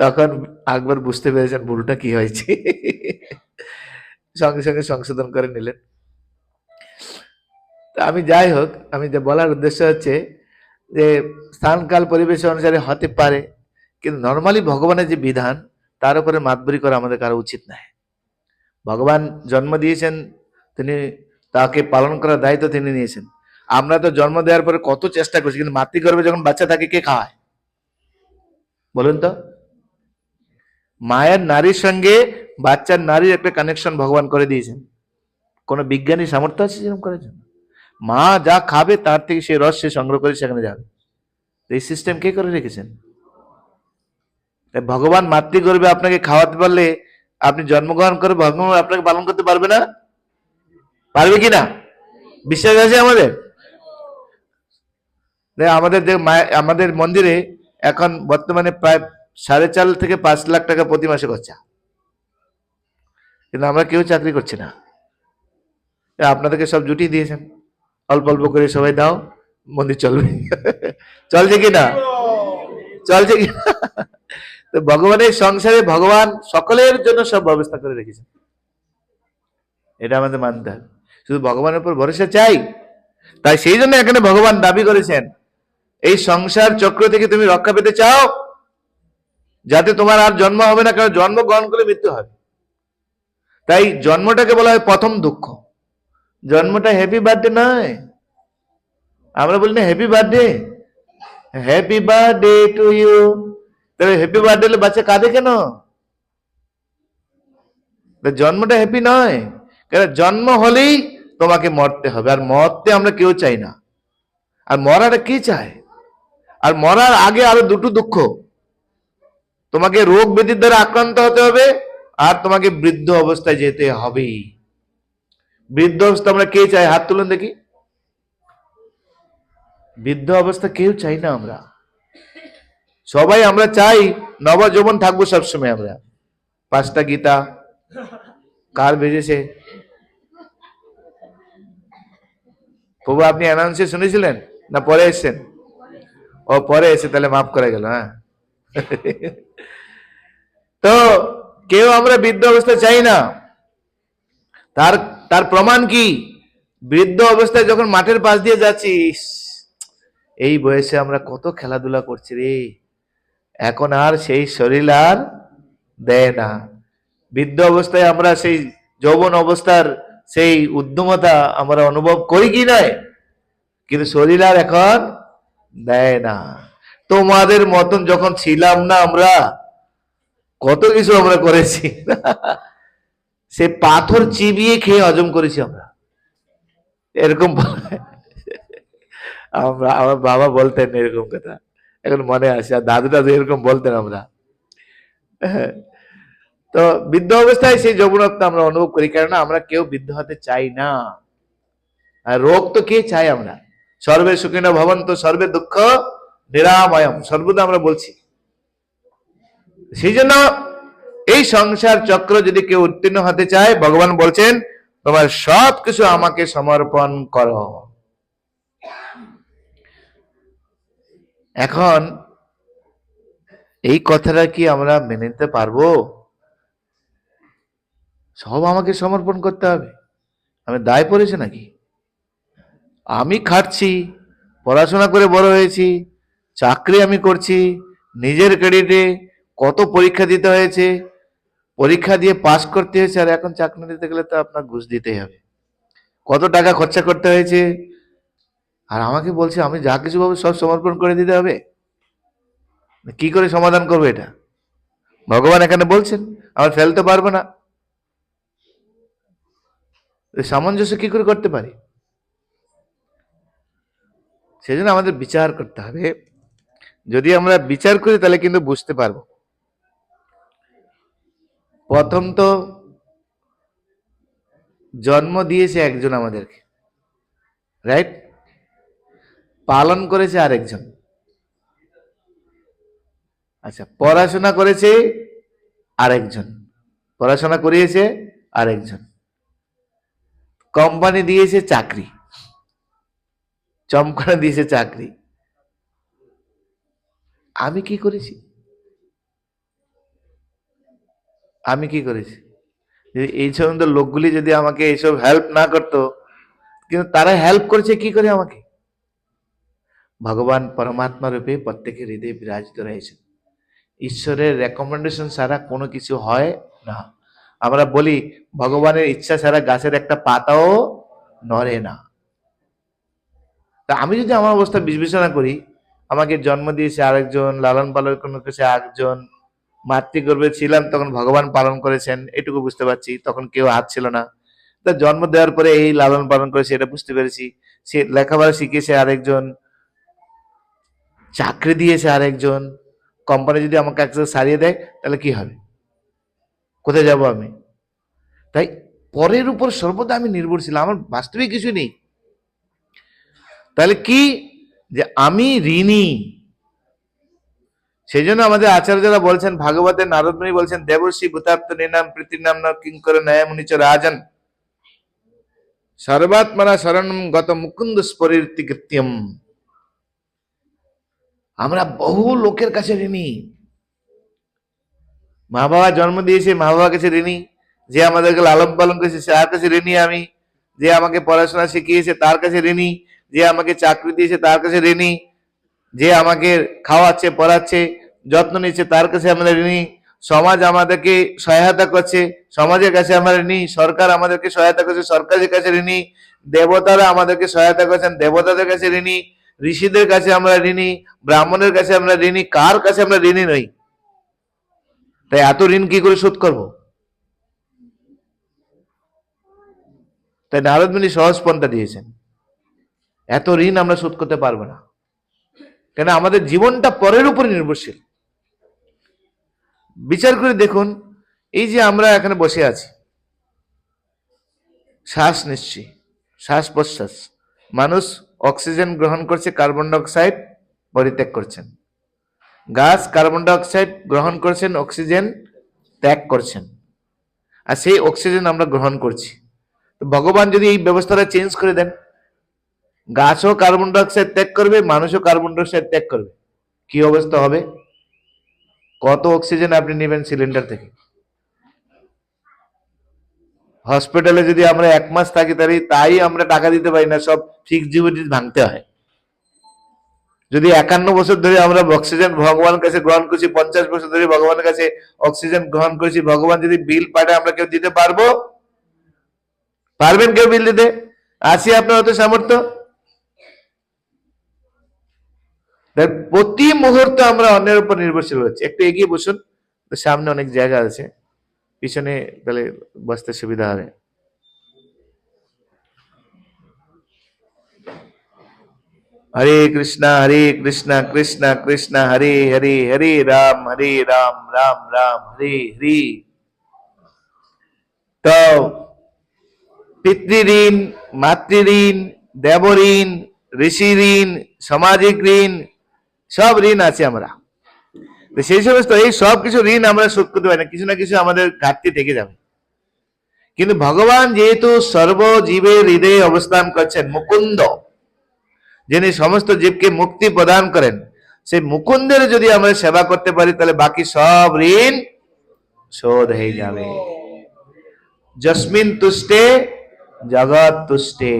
তখন আকবর বুঝতে পেরেছেন ভুলটা কি হয়েছে, সঙ্গে সঙ্গে সংশোধন করে নিলেন। তা আমি যাই হোক, আমি যে বলার উদ্দেশ্য হচ্ছে যে স্থান কাল পরিবেশ অনুসারে হতে পারে, কিন্তু নর্মালি ভগবানের যে বিধান, তার উপরে মাতবরি করা আমাদের কারো উচিত নয়। ভগবান জন্ম দিয়েছেন, তিনি তাকে পালন করার দায়িত্ব তিনি নিয়েছেন। আমরা তো জন্ম দেওয়ার পরে কত চেষ্টা করছি, কিন্তু মাতৃগর্ভে যখন বাচ্চা থাকে কে খাওয়ায় বলুন তো? মায়ের নারীর সঙ্গে বাচ্চার নারীর একটা কানেকশন ভগবান করে দিয়েছেন। কোন বিজ্ঞানী সামর্থ্য আছে যেরকম করার জন্য? মা যা খাবে তার থেকে সেই রস সে সংগ্রহ করে সেখানে যাবে। এই সিস্টেম কে করে রেখেছেন? তাই ভগবান মাতৃগর্ভে আপনাকে খাওয়াতে পারলে আপনি জন্মগ্রহণ করে ভগবান আপনাকে পালন করতে পারবে না? পারবে কি না? বিশ্বাস আছে আমাদের? আমাদের যে আমাদের মন্দিরে এখন বর্তমানে প্রায় 4.5 থেকে 5 লাখ টাকা প্রতি মাসে খরচা, কিন্তু আমরা কেউ চাকরি করছি না। আপনাদেরকে সব জুটিয়ে দিয়েছেন, অল্প অল্প করে সবাই দাও, মন্দির চলবে। চলছে কি না? চলছে কি? তো ভগবানের সংসারে ভগবান সকলের জন্য সব ব্যবস্থা করে রেখেছেন, এটা আমাদের মানতে হবে। শুধু ভগবানের উপর ভরসা চাই, তাই সেই জন্য এখানে ভগবান দাবি করেছেন, এই সংসার চক্র থেকে তুমি রক্ষা পেতে চাও, যাতে তোমার আর জন্ম হবে না, কারণ জন্ম গ্রহণ করলে মৃত্যু হবে। তাই জন্মটাকে বলা হয় প্রথম দুঃখ। জন্মটা হ্যাপি বার্থডে নয়। আমরা বলি না happy birthday, happy birthday to you. তাহলে হ্যাপি বার্থডে হলে বাচ্চা কাঁদে কেন? জন্মটা হ্যাপি নয়, কারণ জন্ম হলেই তোমাকে মরতে হবে, আর মরতে আমরা কেউ চাই না। আর মরাটা কে চায়? আর মরার আগে আরো দুটো দুঃখ, তোমাকে রোগ ব্যাধির দ্বারা আক্রান্ত হতে হবে, আর তোমাকে বৃদ্ধ অবস্থায় যেতে হবে। বৃদ্ধ অবস্থা আমরা কে চাই? হাত তুলুন দেখি। বৃদ্ধ অবস্থা কেউ চাই না আমরা। সবাই আমরা চাই নবযৌবন থাকবো সবসময়। আমরা 5টা গীতা কার বেজেছে? প্রভু আপনি অ্যানাউন্সে শুনেছিলেন না পরে এসেছেন? ও পরে এসে, তাহলে মাফ করে গেল। হ্যাঁ, তো কেউ আমরা বৃদ্ধ অবস্থা চাই না। তার তার প্রমাণ কি? বৃদ্ধ অবস্থায় যখন মাঠের পাশ দিয়ে যাচ্ছি, এই বয়সে আমরা কত খেলাধুলা করছি রে, এখন আর সেই শরীর আর দেয় না। বৃদ্ধ অবস্থায় আমরা সেই যৌবন অবস্থার সেই উদ্যমতা আমরা অনুভব করি কি নয়, কিন্তু শরীর আর এখন দেয় না। তোমাদের মতন যখন ছিলাম না, আমরা কত কিছু আমরা করেছি। সে পাথর চিবিয়ে খেয়ে হজম করেছি আমরা, এরকম। আমরা, আমার বাবা বলতেন এরকম কথা, এখন মনে আসে। আর দাদু দাদু এরকম বলতেন আমরা। তো বৃদ্ধ অবস্থায় সেই যৌবনত্ব আমরা অনুভব করি, কেননা আমরা কেউ বৃদ্ধ হতে চাই না। আর রোগ তো কে চাই? আমরা সর্বে সুখিন ভবন্ত সর্বে দুঃখ নিরাময়ম, সর্বদা আমরা বলছি। সেই জন্য এই সংসার চক্র যদি কেউ উত্তীর্ণ হতে চায়, ভগবান বলছেন তোমার সবকিছু আমাকে সমর্পণ করো। এখন এই কথাটা কি আমরা মেনে নিতে পারবো? সব আমাকে সমর্পণ করতে হবে? আমি দায় পড়েছে নাকি? আমি খাটছি, পড়াশোনা করে বড় হয়েছি, চাকরি আমি করছি নিজের ক্রেডিটে, কত পরীক্ষা দিতে হয়েছে, পরীক্ষা দিয়ে পাশ করতে হয়েছে, আর এখন চাকরি দিতে গেলে তো আপনার ঘুষ দিতেই হবে। কত টাকা খরচা করতে হয়েছে, আর আমাকে বলছে আমি যা কিছু পাবো সব সমর্পণ করে দিতে হবে? কি করে সমাধান করবো এটা? ভগবান এখানে বলছেন আমরা ফেলতে পারবো না, সামঞ্জস্য কি করে করতে পারি? সেই জন্য আমাদের বিচার করতে হবে। যদি আমরা বিচার করি তাহলে কিন্তু বুঝতে পারবো। প্রথম তো জন্ম দিয়েছে একজন আমাদেরকে, রাইট? পালন করেছে আরেকজন। আচ্ছা, পড়াশোনা করেছে আরেকজন, পড়াশোনা করিয়েছে আরেকজন, কোম্পানি দিয়েছে চাকরি, চমকানো দিয়েছে চাকরি। আমি কি করেছি? আমি কি করেছি? যদি এই সমস্ত লোকগুলি যদি আমাকে এইসব হেল্প না করতো, কিন্তু তারা হেল্প করেছে কি করে আমাকে? ভগবান পরমাত্মা রূপে প্রত্যেকের হৃদয়ে বিরাজিত রয়েছেন। ঈশ্বরের রেকমেন্ডেশন ছাড়া কোনো কিছু হয় না। আমরা বলি ভগবানের ইচ্ছা ছাড়া গাছের একটা পাতাও নড়ে না। তা আমি যদি আমার অবস্থা বিবেচনা করি, আমাকে জন্ম দিয়েছে আরেকজন, লালন পালন করেছে একজন, মাতৃগর্ভে ছিলাম তখন ভগবান পালন করেছেন, এটুকু বুঝতে পারছি, তখন কেউ হাত ছিল না। তা জন্ম দেওয়ার পরে এই লালন পালন করেছে এটা বুঝতে পেরেছি। সে লেখাপড়া শিখিয়েছে আরেকজন, চাকরি দিয়েছে আরেকজন, কোম্পানি যদি আমাকে একসাথে সারিয়ে দেয় তাহলে কি হবে? কোথায় যাব আমি? তাই পরের উপর সর্বদা আমি নির্ভরশীল, আমার বাস্তবিক কিছু নেই। তাহলে কি, যে আমি ঋণী। সেই জন্য আমাদের আচার্যরা বলছেন, ভাগবতের নারদ মুনি বলছেন, দেবর্ষি ভূতাপ্ত নিনাম প্রীতির নাম কিঙ্কর ন্যায় মুনিচ রাজন সর্বাত্মনা শরণম গত মুকুন্দ স্পরির্তি কৃত্যম। আমরা বহু লোকের কাছে ঋণী। মা বাবা জন্ম দিয়েছে, মা বাবার কাছে ঋণী। যে আমাদেরকে লালন পালন করেছে তার কাছে ঋণী আমি। যে আমাকে পড়াশোনা শিখিয়েছে তার কাছে ঋণী। যে আমাকে চাকরি দিয়েছে তার কাছে ঋণী। যে আমাকে খাওয়াচ্ছে, পড়াচ্ছে, যত্ন নিচ্ছে তার কাছে আমরা ঋণী। সমাজ আমাদেরকে সহায়তা করছে, সমাজের কাছে আমরা ঋণী। সরকার আমাদেরকে সহায়তা করছে, সরকারের কাছে ঋণী। দেবতারা আমাদেরকে সহায়তা করছেন, দেবতাদের কাছে ঋণী। ঋষিদের কাছে আমরা ঋণী, ব্রাহ্মণের কাছে আমরা ঋণী। কার কাছে আমরা ঋণী নই? তাই এত ঋণ কি করে শোধ করব? তাই নারদ মুনি সহজ পন্থা দিয়েছেন, এত ঋণ আমরা শোধ করতে পারবো না, কেন আমাদের জীবনটা পরের উপর নির্ভরশীল। বিচার করে দেখুন, এই যে আমরা এখানে বসে আছি, শ্বাস নিচ্ছি, শ্বাস প্রশ্বাস, মানুষ অক্সিজেন গ্রহণ করছে, কার্বন ডাইঅক্সাইড পরিত্যাগ করছেন। গাছ কার্বন ডাইঅক্সাইড গ্রহণ করছেন, অক্সিজেন ত্যাগ করছেন, আর সেই অক্সিজেন আমরা গ্রহণ করছি। তো ভগবান যদি এই ব্যবস্থাটা চেঞ্জ করে দেন, গাছও কার্বন ডাইঅক্সাইড ত্যাগ করবে, মানুষও কার্বন ডাইঅক্সাইড ত্যাগ করবে, কি অবস্থা হবে? কত অক্সিজেন আপনি নেবেন সিলিন্ডার থেকে? হসপিটালে যদি আমরা 1 মাস থাকি তাই আমরা টাকা দিতে পারি না, সব ফিক্সড ডিপোজিট ভাঙতে হয়। যদি 51 বছর ধরে আমরা অক্সিজেন ভগবানের কাছে গ্রহণ করছি, 50 বছর ধরে ভগবানের কাছে অক্সিজেন গ্রহণ করেছি, ভগবান যদি বিল পাঠায় আমরা কেউ দিতে পারবো? পারবেন কেউ বিল দিতে? আছে আপনার অত সামর্থ্য? প্রতি মুহূর্তে আমরা অন্যের উপর নির্ভরশীল হচ্ছি। একটু এগিয়ে বসুন, সামনে অনেক জায়গা আছে, পিছনে তাহলে বসতে সুবিধা হবে। হরে কৃষ্ণ কৃষ্ণ কৃষ্ণ হরে হরে, হরে রাম রাম রাম হরে হরে। তো পিতৃঋণ, মাতৃঋণ, দেবঋণ, ঋষি ঋণ, সামাজিক ঋণ, সব ঋণ আছে আমরা। সেই সমস্ত এই সব কিছু ঋণ আমরা শোধ করতে পারি না, কিছু না কিছু আমাদের ঘাটতি থেকে যাবে। কিন্তু ভগবান যেহেতু সর্বজীবের হৃদয়ে অবস্থান করছেন, মুকুন্দ, যিনি সমস্ত জীবকে মুক্তি প্রদান করেন, সেই মুকুন্দের যদি আমরা সেবা করতে পারি তাহলে বাকি সব ঋণ শোধ হয়ে যাবে। যস্মিন তুষ্টে জগৎ তুষ্টে।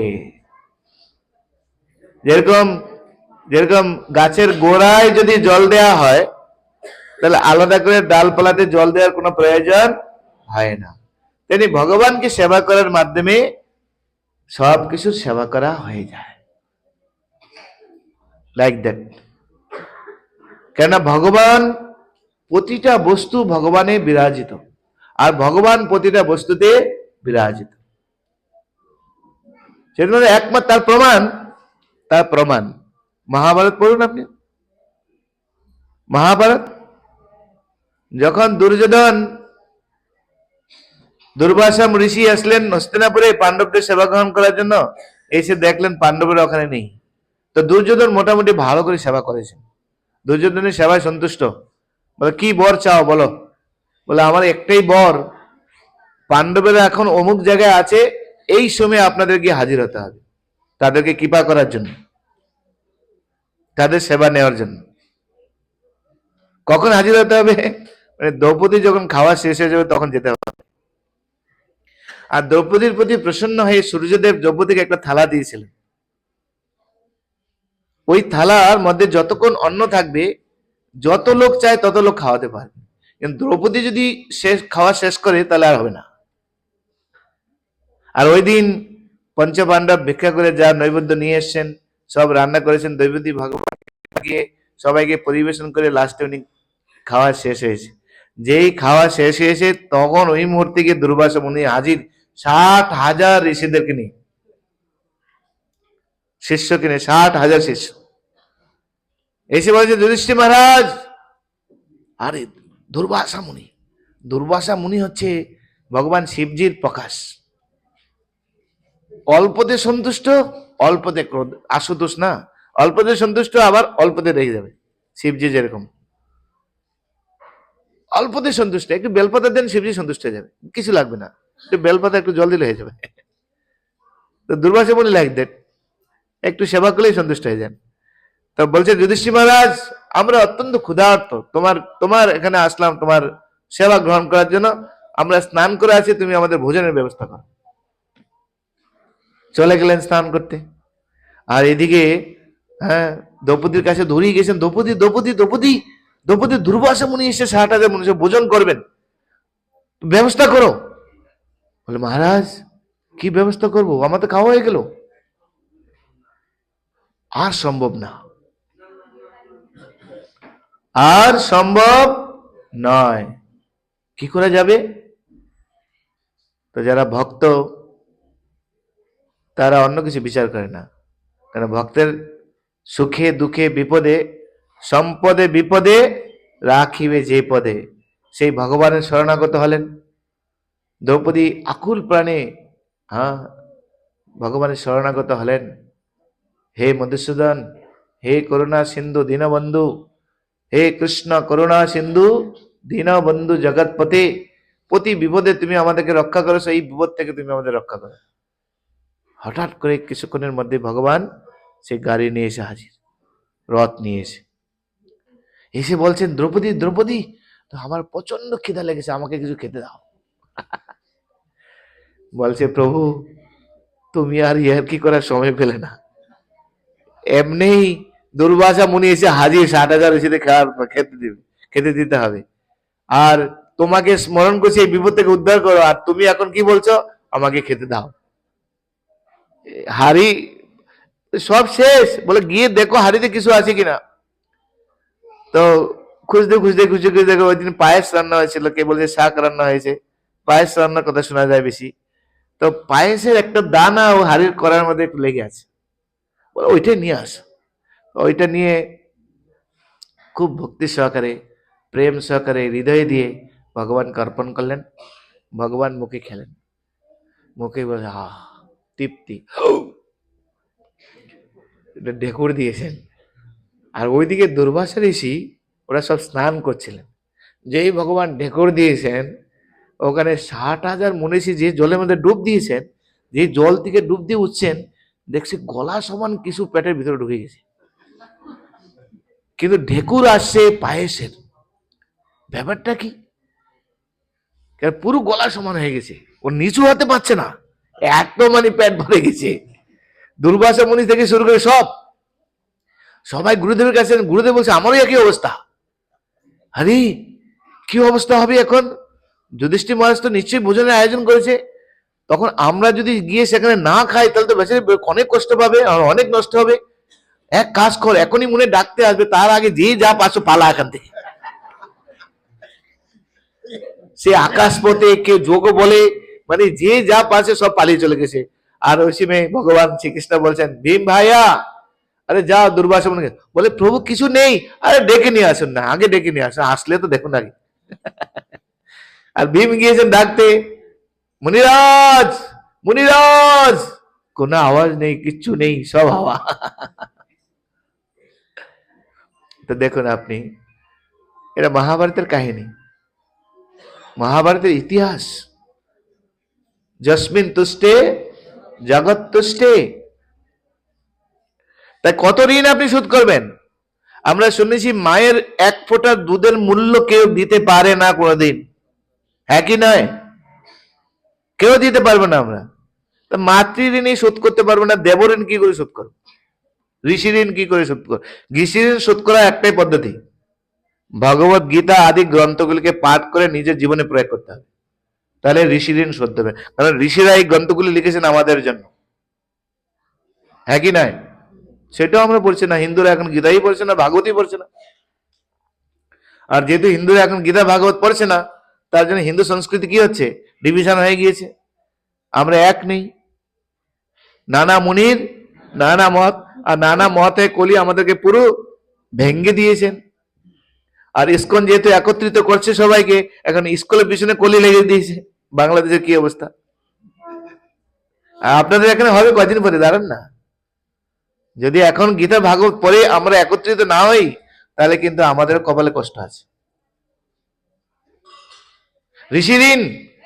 যেরকম যেরকম গাছের গোড়ায় যদি জল দেওয়া হয় তাহলে আলাদা করে ডালপালাতে জল দেওয়ার কোনো প্রয়োজন হয় না, তেমনি ভগবানকে সেবা করার মাধ্যমে সবকিছুর সেবা করা হয়ে যায়, লাইক দ্যাট। কেননা ভগবান প্রতিটা বস্তু ভগবানে বিরাজিত, আর ভগবান প্রতিটা বস্তুতে বিরাজিত। সেজন্য একমাত্র তার প্রমাণ মহাভারত পড়ুন আপনি। মহাভারত যখন দুর্বাসা ঋষি আসলেন হস্তিনাপুরে পাণ্ডবদের সেবা গ্রহণ করার জন্য, এসে দেখলেন পাণ্ডবরা ওখানে নেই। তো দুর্যোধন মোটামুটি ভালো করে সেবা করেছেন, দুর্যোধনের সেবায় সন্তুষ্ট। বলে কি বর চাও বলো? বলে আমার একটাই বর, পাণ্ডবেরা এখন অমুক জায়গায় আছে, এই সময় আপনাদের গিয়ে হাজির হতে হবে, তাদেরকে কৃপা করার জন্য, তাদের সেবা নেওয়ার জন্য। কখন হাজির হতে হবে? মানে দ্রৌপদী যখন খাওয়া শেষ হয়ে যাবে তখন যেতে হবে। আর দ্রৌপদীর প্রতি প্রসন্ন হয়ে সূর্যদেব দ্রৌপদীকে একটা থালা দিয়েছিলেন। ওই থালার মধ্যে যতক্ষণ অন্ন থাকবে, যত লোক চায় তত লোক খাওয়াতে পারবে, কিন্তু দ্রৌপদী যদি খাওয়া শেষ করে তাহলে আর হবে না। আর ওই দিন পঞ্চপাণ্ডব ভিক্ষা করে যা নৈবেদ্য নিয়ে এসছেন সব রান্না করেছেন দ্রৌপদী ভগবান সবাইকে পরিবেশন করে লাস্টে উনি খাওয়া শেষ হয়েছে। যেই খাওয়া শেষ হয়েছে তখন ওই মুহূর্তে গিয়ে দুর্বাসা মুনি হাজির 60,000 ঋষিদেরকে নিয়ে, শিষ্যকে নিয়ে 60,000 শিষ্য এসে বলছে যুধিষ্ঠির মহারাজ, আরে দুর্বাসা মুনি হচ্ছে ভগবান শিবজির প্রকাশ, অল্পতে সন্তুষ্ট অল্পতে ক্রোধ, আশুতোষ না, অল্পতে সন্তুষ্ট আবার অল্পতে রেগে যাবে। শিবজি যেরকম অল্পতে সন্তুষ্ট, একটু বেলপাতা দেন শিবজি সন্তুষ্ট হয়ে যাবে, কিছু লাগবে না, একটু বেলপাতা একটু জল দিলে হয়ে যাবে। তো দুর্বাসা মুনি লাইক দ্যাট, একটু সেবা করলেই সন্তুষ্ট হয়ে যান। তো বলছে যুধিষ্ঠির মহারাজ, আমরা অত্যন্ত ক্ষুধার্ত, তোমার এখানে আসলাম তোমার সেবা গ্রহণ করার জন্য, আমরা স্নান করে আছি, তুমি আমাদের ভোজনের ব্যবস্থা করো। চলে গেলেন স্নান করতে। আর এদিকে দ্রৌপদীর কাছে ধরিয়ে গেছেন, দ্রৌপদী দুর্বাসা মুনি এসে 60,000 মানুষের ভোজন করবেন, ব্যবস্থা করো। বলে মহারাজ কি ব্যবস্থা করব, আমার তো খাওয়া হয়ে গেল, আর সম্ভব না, আর সম্ভব নয়, কি করে যাবে? তো যারা ভক্ত তারা অন্য কিছু বিচার করে না, কারণ ভক্তের সুখে দুঃখে বিপদে সম্পদে বিপদে রাখিবে যে পদে, সেই ভগবানের শরণাগত হলেন। দ্রৌপদী আকুল প্রাণে ভগবানের শরণাগত হলেন। হে মধুসূদন, হে করুণা সিন্ধু দীনবন্ধু, হে কৃষ্ণ করুণা সিন্ধু দীনবন্ধু জগৎপতে, প্রতি বিপদে তুমি আমাদেরকে রক্ষা করেছো, এই বিপদ থেকে তুমি আমাদের রক্ষা করো। হঠাৎ করে কিছুক্ষণের মধ্যে ভগবান সে গাড়ি নিয়ে এসে হাজির, রথ নিয়ে এসে বলছেন দ্রৌপদী, তো আমার প্রচন্ড খিদা লেগেছে, আমাকে কিছু খেতে দাও। বলছে প্রভু তুমি আর ইয়ার কি করার সময় পেলে না, এমনি দুর্বাসা মুনি এসে হাজির, 60,000 এসে খেতে দিতে হবে, আর তোমাকে স্মরণ করছে এই বিপদ থেকে উদ্ধার করো, আর তুমি এখন কি বলছো আমাকে খেতে দাও। হাড়ি সব শেষ, বলে গিয়ে দেখো হাড়িতে কিছু আছে কিনা। তো খুঁজতে ওই দিন পায়েস রান্না হয়েছিল, কে বলছে শাক রান্না হয়েছে, পায়েস রান্নার কথা শোনা যায় বেশি। তো পায়েসের একটা দানা ও হাড়ির করার মধ্যে একটু লেগে আছে, বলে ওইটাই নিয়ে আস। ওইটা নিয়ে খুব ভক্তি সহকারে প্রেম সহকারে হৃদয় দিয়ে ভগবানকে অর্পণ করলেন। ভগবান মুখে খেলেন, মুখে বলে তৃপ্তি, ঢেকুর দিয়েছেন। আর ওইদিকে দুর্বাসা ঋষি ওরা সব স্নান করছিলেন, যেই ভগবান ঢেকুর দিয়েছেন ওখানে 60,000 মনীষী যে জলের মধ্যে ডুব দিয়েছেন, যে জল থেকে ডুব দিয়ে উঠছেন, দেখছি গলা সমান কিছু পেটের ভিতরে ঢুকে গেছে। কিন্তু ঢেকুর আসছে পায়েসের, ব্যাপারটা কি? পুরো গলা সমান হয়ে গেছে, ও নিচু হতে পারছে না, এত মানে পেট ভরে গেছে। দুর্বাসা মুনি থেকে শুরু করে সবাই গুরুদেবের কাছে, গুরুদেব বলছে আমারও একই অবস্থা। আরে কি অবস্থা হবে এখন? যুধিষ্ঠির মহারাজ তো নিশ্চয়ই ভোজনের আয়োজন করেছে, তখন আমরা যদি গিয়ে সেখানে না খাই তাহলে তো বেচারি অনেক কষ্ট পাবে আর অনেক নষ্ট হবে। এক কাজ কর, এখনই মনে ডাকতে আসবে, তার আগে যে যা পাচ্ছ পালা এখান থেকে। সে আকাশ পথে কেউ যোগ বলে, মানে যে যা পাচ্ছে সব পালিয়ে চলে গেছে। আর ওই সময় ভগবান শ্রীকৃষ্ণ বলছেন, ভীম ভাইয়া আরে যাও দুর্বাসা মুনি। বলে প্রভু কিছু নেই। আরে ডেকে নিয়ে আসুন না, আগে ডেকে নিয়ে আসুন, আসলে তো দেখুন আগে। আর ভীম গিয়েছেন ডাকতে, মুনিরাজ মুনিরাজ, কোনো আওয়াজ নেই, কিচ্ছু নেই, সব হাওয়া। তো দেখুন আপনি, এটা মহাভারতের কাহিনী, মহাভারতের ইতিহাস। যস্মিন তুষ্টে জগৎ তুষ্টে। তাই কত ঋণ আপনি শোধ করবেন? আমরা শুনেছি মায়ের এক ফোঁটা দুধের মূল্য কেউ দিতে পারে না কোনোদিন, হ্যাঁ কি নয়? কেউ দিতে পারবে না। আমরা মাতৃ ঋণই শোধ করতে পারবো না, দেব ঋণ কি করে শোধ করবো? ঋষি ঋণ কি করে শোধ করবো? ঋষি ঋণ শোধ করার একটাই পদ্ধতি, ভগবত গীতা আদি গ্রন্থগুলিকে পাঠ করে নিজের জীবনে প্রয়োগ করতে হবে, তাহলে ঋষি ঋণ শোধ হবে। কারণ ঋষিরা এই গ্রন্থগুলি লিখেছেন আমাদের জন্য, হ্যাঁ কি নয়? সেটাও আমরা পড়ছি না, হিন্দুরা এখন গীতাই পড়ছে না, ভাগবতই পড়ছে না। আর যেহেতু হিন্দুরা এখন গীতা ভাগবত পড়ছে না, তার জন্য হিন্দু সংস্কৃতি কি হচ্ছে? ডিভিশন হয়ে গিয়েছে, আমরা এক নেই, নানা মুনির নানা মত, আর নানা মতে কলি আমাদেরকে পুরো ভেঙ্গে দিয়েছেন। আর ইসকন যেহেতু একত্রিত করছে সবাইকে, এখন স্কুলের পিছনে কলি লেগে দিয়েছে। বাংলাদেশের কি অবস্থা? আপনাদের এখানে হবে কদিন পরে, দাঁড়ান না। যদি এখন গীতা ভাগবত পরে আমরা একত্রিত না হই, তাহলে কিন্তু আমাদের কপালে কষ্ট আছে। ঋষি ঋণ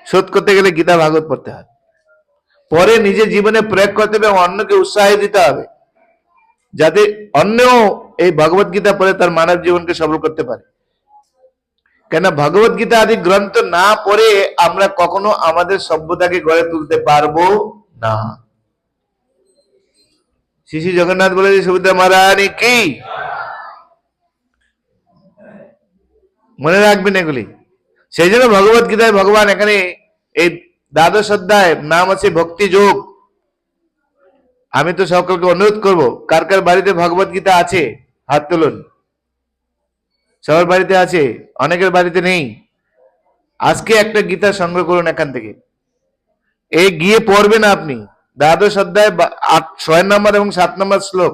শোধ করতে গেলে গীতা ভাগবত পড়তে হবে, পরে নিজের জীবনে প্রয়োগ করতে হবে এবং অন্যকে উৎসাহ দিতে হবে, যাতে অন্যও এই ভগবত গীতা পড়ে তার মানব জীবনকে সফল করতে পারে। কেন ভগবত গীতা আদি গ্রন্থ না পড়ে আমরা কখনো আমাদের সভ্যতাকে গড়ে তুলতে পারবো না। শ্রী শ্রী জগন্নাথ বলে, সুভদ্রা মহারানী কি, মনে রাখবেন এগুলি। সেই জন্য ভগবত গীতায় ভগবান এখানে এই দ্বাদশ অধ্যায় নাম আছে ভক্তি যোগ। আমি তো সকলকে অনুরোধ করব, কার কার বাড়িতে ভগবত গীতা আছে হাত তুলুন। সবার বাড়িতে আছে, অনেকের বাড়িতে নেই। আজকে একটা গীতা সংগ্রহ করুন এখান থেকে, এই গিয়ে পড়বেন আপনি। দ্বাদশ অধ্যায় 6 নম্বর এবং 7 নম্বর শ্লোক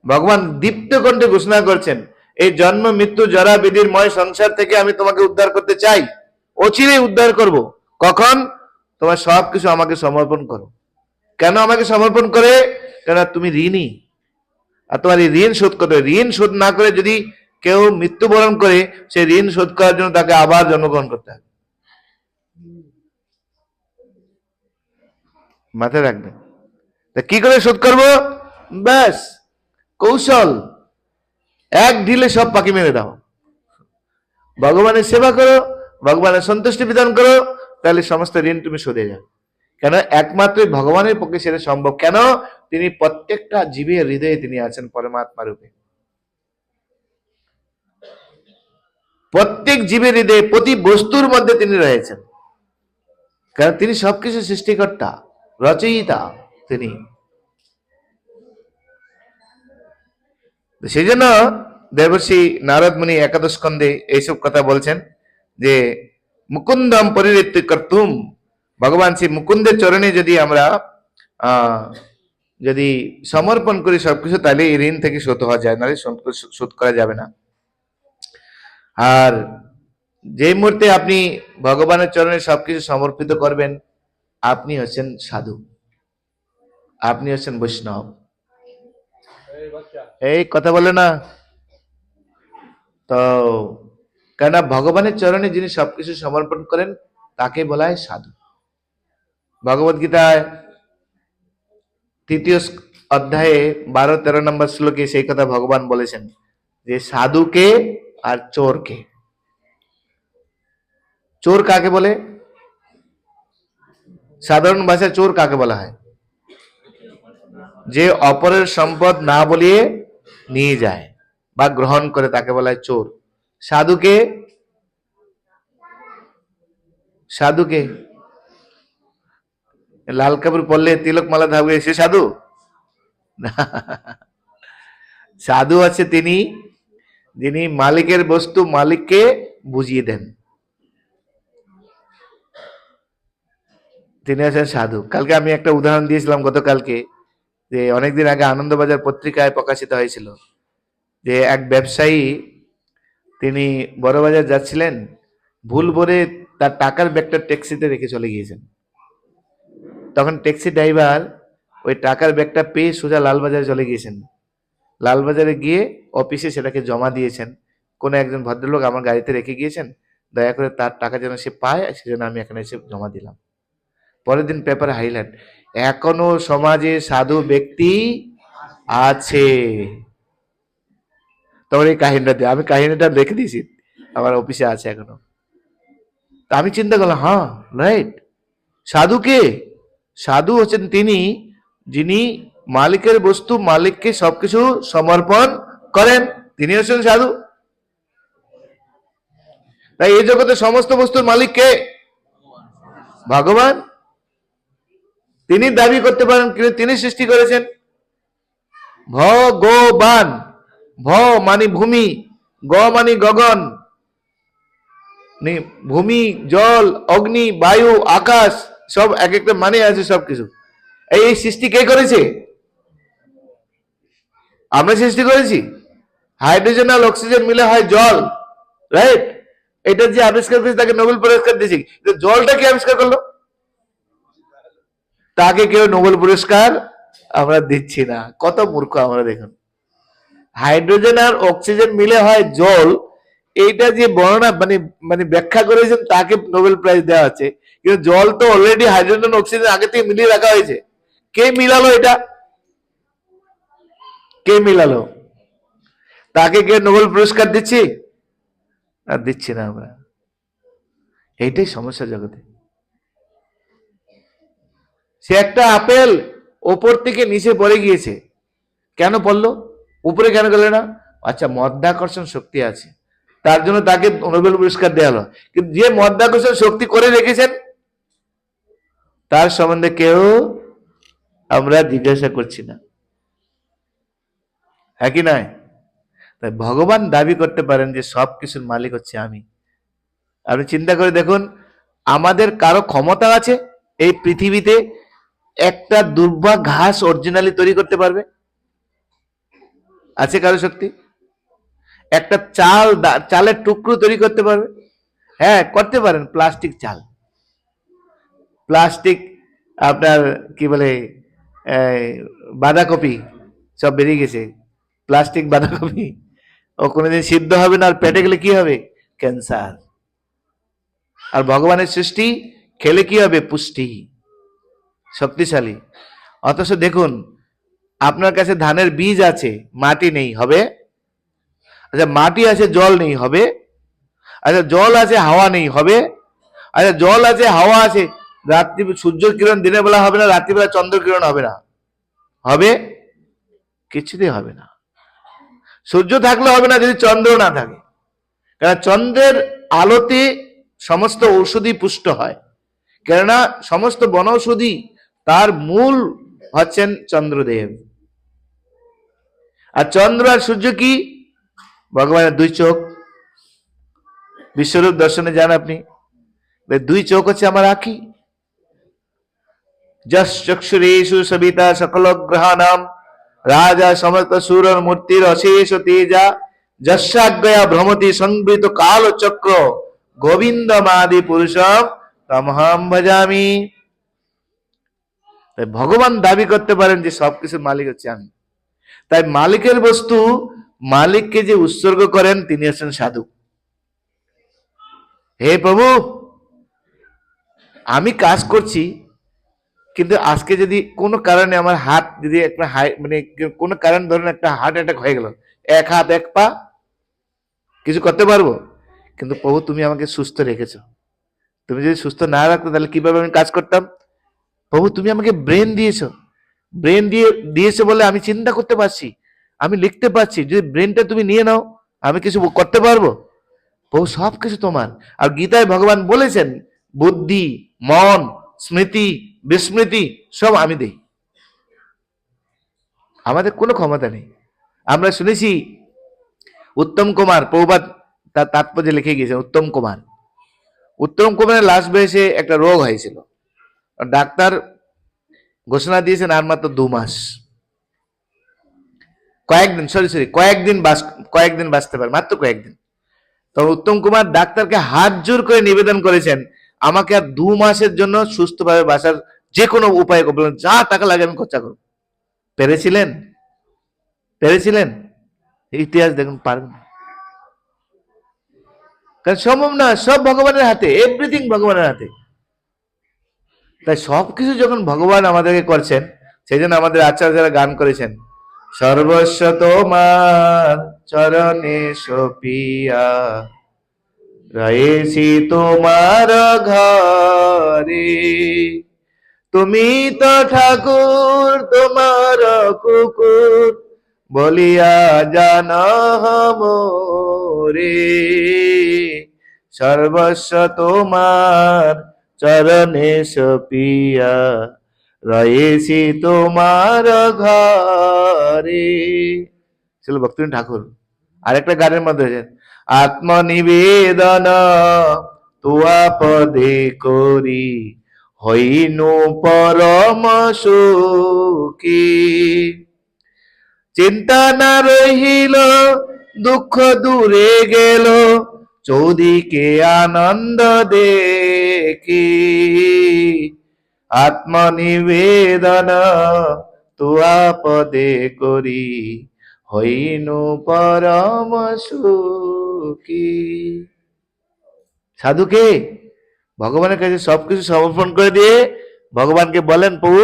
ভগবান দীপ্ত কণ্ঠে ঘোষণা করছেন, এই জন্ম মৃত্যু জরা বিধির ময় সংসার থেকে আমি তোমাকে উদ্ধার করতে চাই, অচিরেই উদ্ধার করব। কখন? তোমার সবকিছু আমাকে সমর্পণ করো। কেন আমাকে সমর্পণ করে? কেন তুমি ঋণী, আর তোমার এই ঋণ শোধ করতে হবে। ঋণ শোধ না করে যদি কেউ মৃত্যুবরণ করে, সেই ঋণ শোধ করার জন্য তাকে আবার জন্মগ্রহণ করতে হবে। মাথায় রাখবেন। তা কি করে শোধ করব? ব্যাস কৌশল, এক ঢিলে সব পাখি মেরে দাও। ভগবানের সেবা করো, ভগবানের সন্তুষ্টি বিধান করো, তাহলে সমস্ত ঋণ তুমি শোধে যাবে। কেন? একমাত্র ভগবানের পক্ষে সেটা সম্ভব। কেন? তিনি প্রত্যেকটা জীবের হৃদয়ে তিনি আছেন পরমাত্মা রূপে। প্রত্যেক জীবের হৃদয়ে, প্রতি বস্তুর মধ্যে তিনি রয়েছেন, কারণ তিনি সবকিছু সৃষ্টিকর্তা, রচয়িতা তিনি। সেই জন্য দেবর্ষি নারদ মুনি একাদশ স্কন্ধে এইসব কথা বলছেন যে মুকুন্দম পরিবৃত্তি কর্তুম, ভগবান শ্রী মুকুন্দের চরণে যদি আমরা যদি সমর্পণ করি সবকিছু, তাহলে এই ঋণ থেকে শোধ হওয়া যায়, নাহলে শোধ করা যাবে না। আর যে মুহূর্তে আপনি ভগবানের চরণে সবকিছু সমর্পিত করবেন, আপনি হচ্ছেন সাধু, আপনি হচ্ছেন বৈষ্ণব। এই কথা বলে না তো, কেন ভগবানের চরণে যিনি সবকিছু সমর্পণ করেন তাকে বলা হয় সাধু। ভগবত গীতায় 3য় অধ্যায়ে 12-13 নম্বর শ্লোকে সেই কথা ভগবান বলেছেন, যে সাধুকে আর চোরকে। চোর কাকে বলে? সাধারণ ভাষায় চোর কাকে বলা হয়? যে অপরের সম্পদ না বলিয়ে নিয়ে যায় বা গ্রহণ করে তাকে বলা হয় চোর। সাধুকে? সাধুকে লাল কাপড় পরলে তিলক মালা থাকবে সে সাধু? সাধু আছে তিনি যিনি মালিকের বস্তু মালিককে বুঝিয়ে দেন, তিনি আছেন সাধু। কালকে আমি একটা উদাহরণ দিয়েছিলাম গতকালকে, যে অনেকদিন আগে আনন্দবাজার পত্রিকায় প্রকাশিত হয়েছিল যে এক ব্যবসায়ী তিনি বড়বাজার যাচ্ছিলেন, ভুল করে তার টাকার ব্যাগটা ট্যাক্সিতে রেখে চলে গিয়েছেন। তখন ট্যাক্সি ড্রাইভার ওই টাকার ব্যাগটা পেয়ে সোজা লালবাজারে চলে গিয়েছেন। লালবাজারে গিয়ে অফিসে সেটাকে জমা দিয়েছেন, কোনো একজন ভদ্রলোক আমার গাড়িতে রেখে গিয়েছেন, দয়া করে তার টাকা যেন সে পায় সেজন্য আমি এখানে এসে জমা দিলাম। পরের দিন পেপারে হাইলাইট, এখনো সমাজে সাধু ব্যক্তি আছে। তখন এই কাহিনীটা আমি কাহিনীটা রেখে দিয়েছি, আমার অফিসে আছে এখনো। তা আমি চিন্তা করলাম, হ্যাঁ রাইট। সাধুকে? সাধু হচ্ছেন তিনি যিনি মালিকের বস্তু মালিককে সবকিছু সমর্পণ করেন, তিনি হচ্ছেন সাধু। তাই এই জগতে সমস্ত বস্তুর মালিক কে? ভগবান। তিনি দাবি করতে পারেন কিন্তু তিনি সৃষ্টি করেছেন। ভগবান, ভ মানে ভূমি, গ মানে গগন, ভূমি, জল, অগ্নি, বায়ু, আকাশ, সব এক একটা মানে আছে সবকিছু। এই সৃষ্টি কে করেছে? আমরা সৃষ্টি করেছি। হাইড্রোজেন আর অক্সিজেন মিলে হয় জল, রাইট? এটা যে আবিষ্কার করেছে তাকে নোবেল পুরস্কার দিয়েছি। জলটা কি আবিষ্কার করলো? তাকে কেউ নোবেল পুরস্কার আমরা দিচ্ছি না। কত মূর্খ আমরা দেখুন। হাইড্রোজেন আর অক্সিজেন মিলে হয় জল, এইটা যে বর্ণনা মানে মানে ব্যাখ্যা করেছেন তাকে নোবেল প্রাইজ দেওয়া হচ্ছে। কিন্তু জল তো অলরেডি হাইড্রোজেন অক্সিজেন আগে থেকে মিলিয়ে রাখা হয়েছে। কে মিলালো এটা? কে মিলালো? তাকে কে নোবেল পুরস্কার দিচ্ছি? আর দিচ্ছি না আমরা। এইটাই সমস্যা জগতে। সে একটা আপেল ওপর থেকে নিচে পড়ে গিয়েছে, কেন পড়লো? উপরে কেন গেল না? আচ্ছা, মধ্যাকর্ষণ শক্তি আছে, তার জন্য তাকে নোবেল পুরস্কার দেওয়া হলো। কিন্তু যে মধ্যাকর্ষণ শক্তি করে রেখেছেন তার সম্বন্ধে কেউ আমরা জিজ্ঞাসা করছি না, হ্যাঁ কি নয়? তাই ভগবান দাবি করতে পারেন যে সব কিছুর মালিক হচ্ছে আমি। আপনি চিন্তা করে দেখুন, আমাদের কারো ক্ষমতা আছে এই পৃথিবীতে একটা দুর্বা ঘাস অরিজিনালি তৈরি করতে পারবে? আছে কারো শক্তি? একটা চালের টুকরো তৈরি করতে পারবে? হ্যাঁ করতে পারেন, প্লাস্টিক চাল, প্লাস্টিক আপনার কি বলে বাঁধাকপি সব বেরিয়ে গেছে, প্লাস্টিক বাঁধাকপি ও কোনোদিন সিদ্ধ হবে না, আর পেটে গেলে কি হবে? ক্যান্সার। আর ভগবানের সৃষ্টি খেলে কি হবে? পুষ্টি, শক্তিশালী। অথচ দেখুন, আপনার কাছে ধানের বীজ আছে, মাটি নেই, হবে? আচ্ছা মাটি আছে, জল নেই, হবে? আচ্ছা জল আছে, হাওয়া নেই, হবে? আচ্ছা জল আছে, হাওয়া আছে, রাত্রি সূর্য কিরণ দিনের বেলা হবে না, রাত্রিবেলা চন্দ্র কিরণ হবে না, হবে? কিছুতেই হবে না। সূর্য থাকলে হবে না যদি চন্দ্র না থাকে, কারণ চন্দ্রের আলোতে সমস্ত ঔষধি পুষ্ট হয়, কেননা সমস্ত বনৌষধি তার মূল হচ্ছেন চন্দ্রদেব। আর চন্দ্র আর সূর্য কি? ভগবানের দুই চোখ। বিশ্বরূপ দর্শনে যান আপনি, দুই চোখ হচ্ছে আমার আঁখি। যশ চক্ষুরেষু সবিতা সকল গ্রহাণাম রাজা সমস্ত সুরর মূর্তির অশেষ তেজা যশাজ্ঞয়া ভ্রমতি সংবৃত কাল চক্র গোবিন্দমাদি পুরুষম তমহম ভজামি। তাই ভগবান দাবি করতে পারেন যে সবকিছুর মালিক হচ্ছে আমি। তাই মালিকের বস্তু মালিককে যে উৎসর্গ করেন তিনি হচ্ছেন সাধু। হে প্রভু, আমি কাজ করছি, কিন্তু আজকে যদি কোনো কারণে আমার হাত যদি একটা মানে কোনো কারণ ধরেন একটা হার্ট অ্যাটাক হয়ে গেল, এক হাত এক পা কিছু করতে পারবো? কিন্তু প্রভু তুমি আমাকে সুস্থ রেখেছো। তুমি যদি সুস্থ না রাখতো তাহলে কিভাবে আমি কাজ করতাম? প্রভু তুমি আমাকে ব্রেন দিয়েছো, দিয়েছো বলে আমি চিন্তা করতে পারছি, আমি লিখতে পারছি। যদি ব্রেনটা তুমি নিয়ে নাও, আমি কিছু করতে পারবো? প্রভু সবকিছু তোমার। আর গীতায় ভগবান বলেছেন বুদ্ধি, মন, স্মৃতি, বিস্মৃতি সব আমি দেই। আমাদের কোনো ক্ষমতা নেই। আমরা শুনেছি উত্তম কুমার, প্রভুপাদ তার তাৎপর্য লিখে গিয়েছেন, উত্তম কুমারের লাস্ট বয়সে একটা রোগ হয়েছিল। ডাক্তার ঘোষণা দিয়েছেন আর মাত্র 2 মাস, কয়েকদিন বাঁচতে পারে, মাত্র কয়েকদিন। তো উত্তম কুমার ডাক্তারকে হাত জোর করে নিবেদন করেছেন আমাকে আর 2 মাসের জন্য সুস্থভাবে বাঁচার যে কোনো উপায় করবেন, যা টাকা লাগে আমি খরচা করব। পেরেছিলেন? ইতিহাস দেখুন, পারবেন না। কারণ সম্ভব না, সব ভগবানের হাতে, এভরিথিং ভগবানের হাতে। তাই সবকিছু যখন ভগবান আমাদেরকে করছেন, সেই জন্য আমাদের আচার্যরা গান করেছেন সর্বস্ব তোমার চরণে সপিয়া রয়েছি তোমার ঘরে, তুমি তো ঠাকুর তোমার কুকুর বলিয়া জান মোরে, সর্বস্ব তোমার চরণে সপিয়া রয়েছি তোমার ঘরে। ছিল ভক্তিবিনোদ ঠাকুর। আরেকটা গানের মধ্যে আত্মনিবেদন তোয়া পদে করি হইনু পরম সুখী, চিন্তা না রহিল দুঃখ দূরে গেল চৌদিকে আনন্দ দেখি, আত্মনিবেদন তোয়া পদে করি হইনু পরম সুখী। সাধুকে ভগবানের কাছে সবকিছু সমর্পণ করে দিয়ে ভগবানকে বলেন প্রভু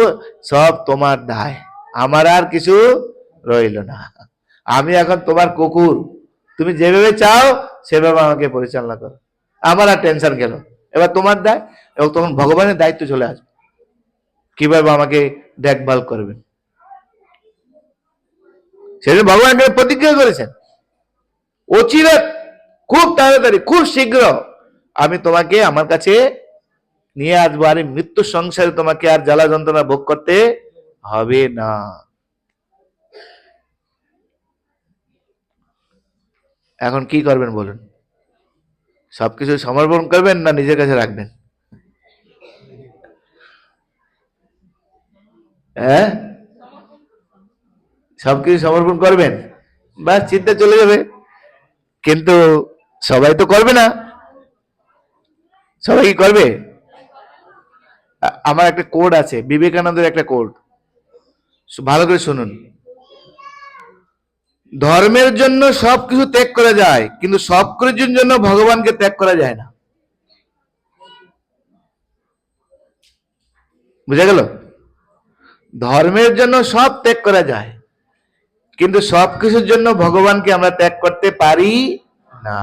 সব তোমার দায়, আমার আর কিছু রইল না, আমি এখন তোমার কুকুর, তুমি যেভাবে চাও সেভাবে আমাকে পরিচালনা করো, আমার আর টেনশন গেল, এবার তোমার দায়। এবং তখন ভগবানের দায়িত্ব চলে আসবে, কিভাবে আমাকে দেখভাল করবেন। সেটা ভগবান প্রতিজ্ঞা করেছেন অচিরে, খুব তাড়াতাড়ি, খুব শীঘ্র আমি তোমাকে আমার কাছে নিয়ে আসবো, আর মৃত্যু সংসারে তোমাকে আর জ্বালা যন্ত্রণা ভোগ করতে হবে না। এখন কি করবেন বলুন? সবকিছু সমর্পণ করবেন না নিজের কাছে রাখবেন? হ্যাঁ, সবকিছু সমর্পণ করবেন, বাস চিন্তা চলে যাবে। কিন্তু সবাই তো করবে না। সবাই কি করবে? আমার একটা কোড আছে, বিবেকানন্দের একটা কোড, ভালো করে শুনুন। ধর্মের জন্য সবকিছু ত্যাগ করা যায়, কিন্তু সবকিছুর জন্য ভগবানকে ত্যাগ করা যায় না। বুঝা গেল? ধর্মের জন্য সব ত্যাগ করা যায়, কিন্তু সবকিছুর জন্য ভগবানকে আমরা ত্যাগ করতে পারি না।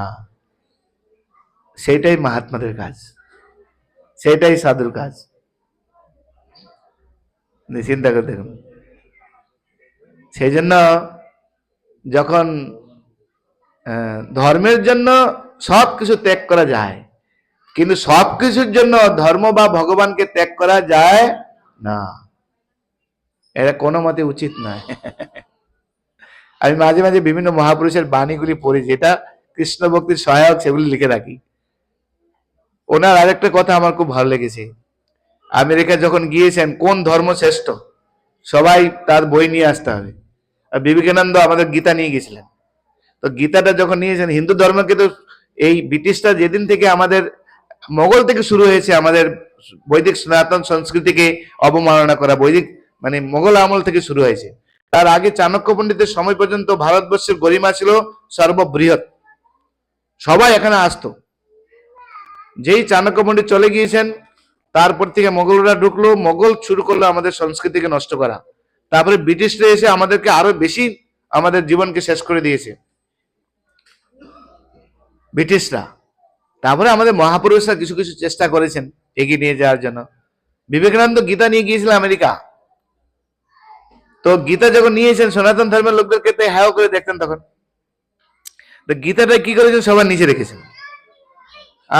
সেটাই মহাত্মাদের কাজ, সেটাই সাধুর কাজ। চিন্তা করে দেখুন। সেই জন্য যখন ধর্মের জন্য সবকিছু ত্যাগ করা যায়, কিন্তু সবকিছুর জন্য ধর্ম বা ভগবানকে ত্যাগ করা যায় না, এটা কোনো মতে উচিত নয়। আমি মাঝে মাঝে বিভিন্ন মহাপুরুষের বাণীগুলি পড়ি, যেটা কৃষ্ণ ভক্তির সহায়ক, সেগুলি লিখে রাখি। ওনার আরেকটা কথা আমার খুব ভালো লেগেছে। আমেরিকা যখন গিয়েছেন, কোন ধর্ম শ্রেষ্ঠ, সবাই তার বই নিয়ে আসতে হবে। আর বিবেকানন্দ আমাদের গীতা নিয়ে গেছিলেন। তো গীতাটা যখন নিয়েছেন, হিন্দু ধর্মকে তো এই ব্রিটিশটা যেদিন থেকে আমাদের মোগল থেকে শুরু হয়েছে আমাদের বৈদিক সনাতন সংস্কৃতিকে অবমাননা করা, বৈদিক মানে মোগল আমল থেকে শুরু হয়েছে। তার আগে চাণক্য পণ্ডিতের সময় পর্যন্ত ভারতবর্ষের গরিমা ছিল সর্ববৃহৎ, সবাই এখানে আসতো। যেই চাণক্য পণ্ডিত চলে গিয়েছেন, তারপর থেকে মোগলরা ঢুকলো, মোগল শুরু করলো আমাদের সংস্কৃতিকে নষ্ট করা। তারপরে ব্রিটিশরা এসে আমাদেরকে আরো বেশি আমাদের জীবনকে শেষ করে দিয়েছে। ব্রিটিশরা। তারপরে আমাদের মহাপুরুষরা কিছু কিছু চেষ্টা করেছেন এগিয়ে নিয়ে যাওয়ার জন্য। বিবেকানন্দ গীতা নিয়ে গিয়েছিলেন আমেরিকা। তো গীতা যখন নিয়েছেন, সনাতন ধর্মের লোকদেরকে হ্যাঁ করে দেখতেন তখন। তো গীতাটা কি করেছেন, সবার নিচে রেখেছেন।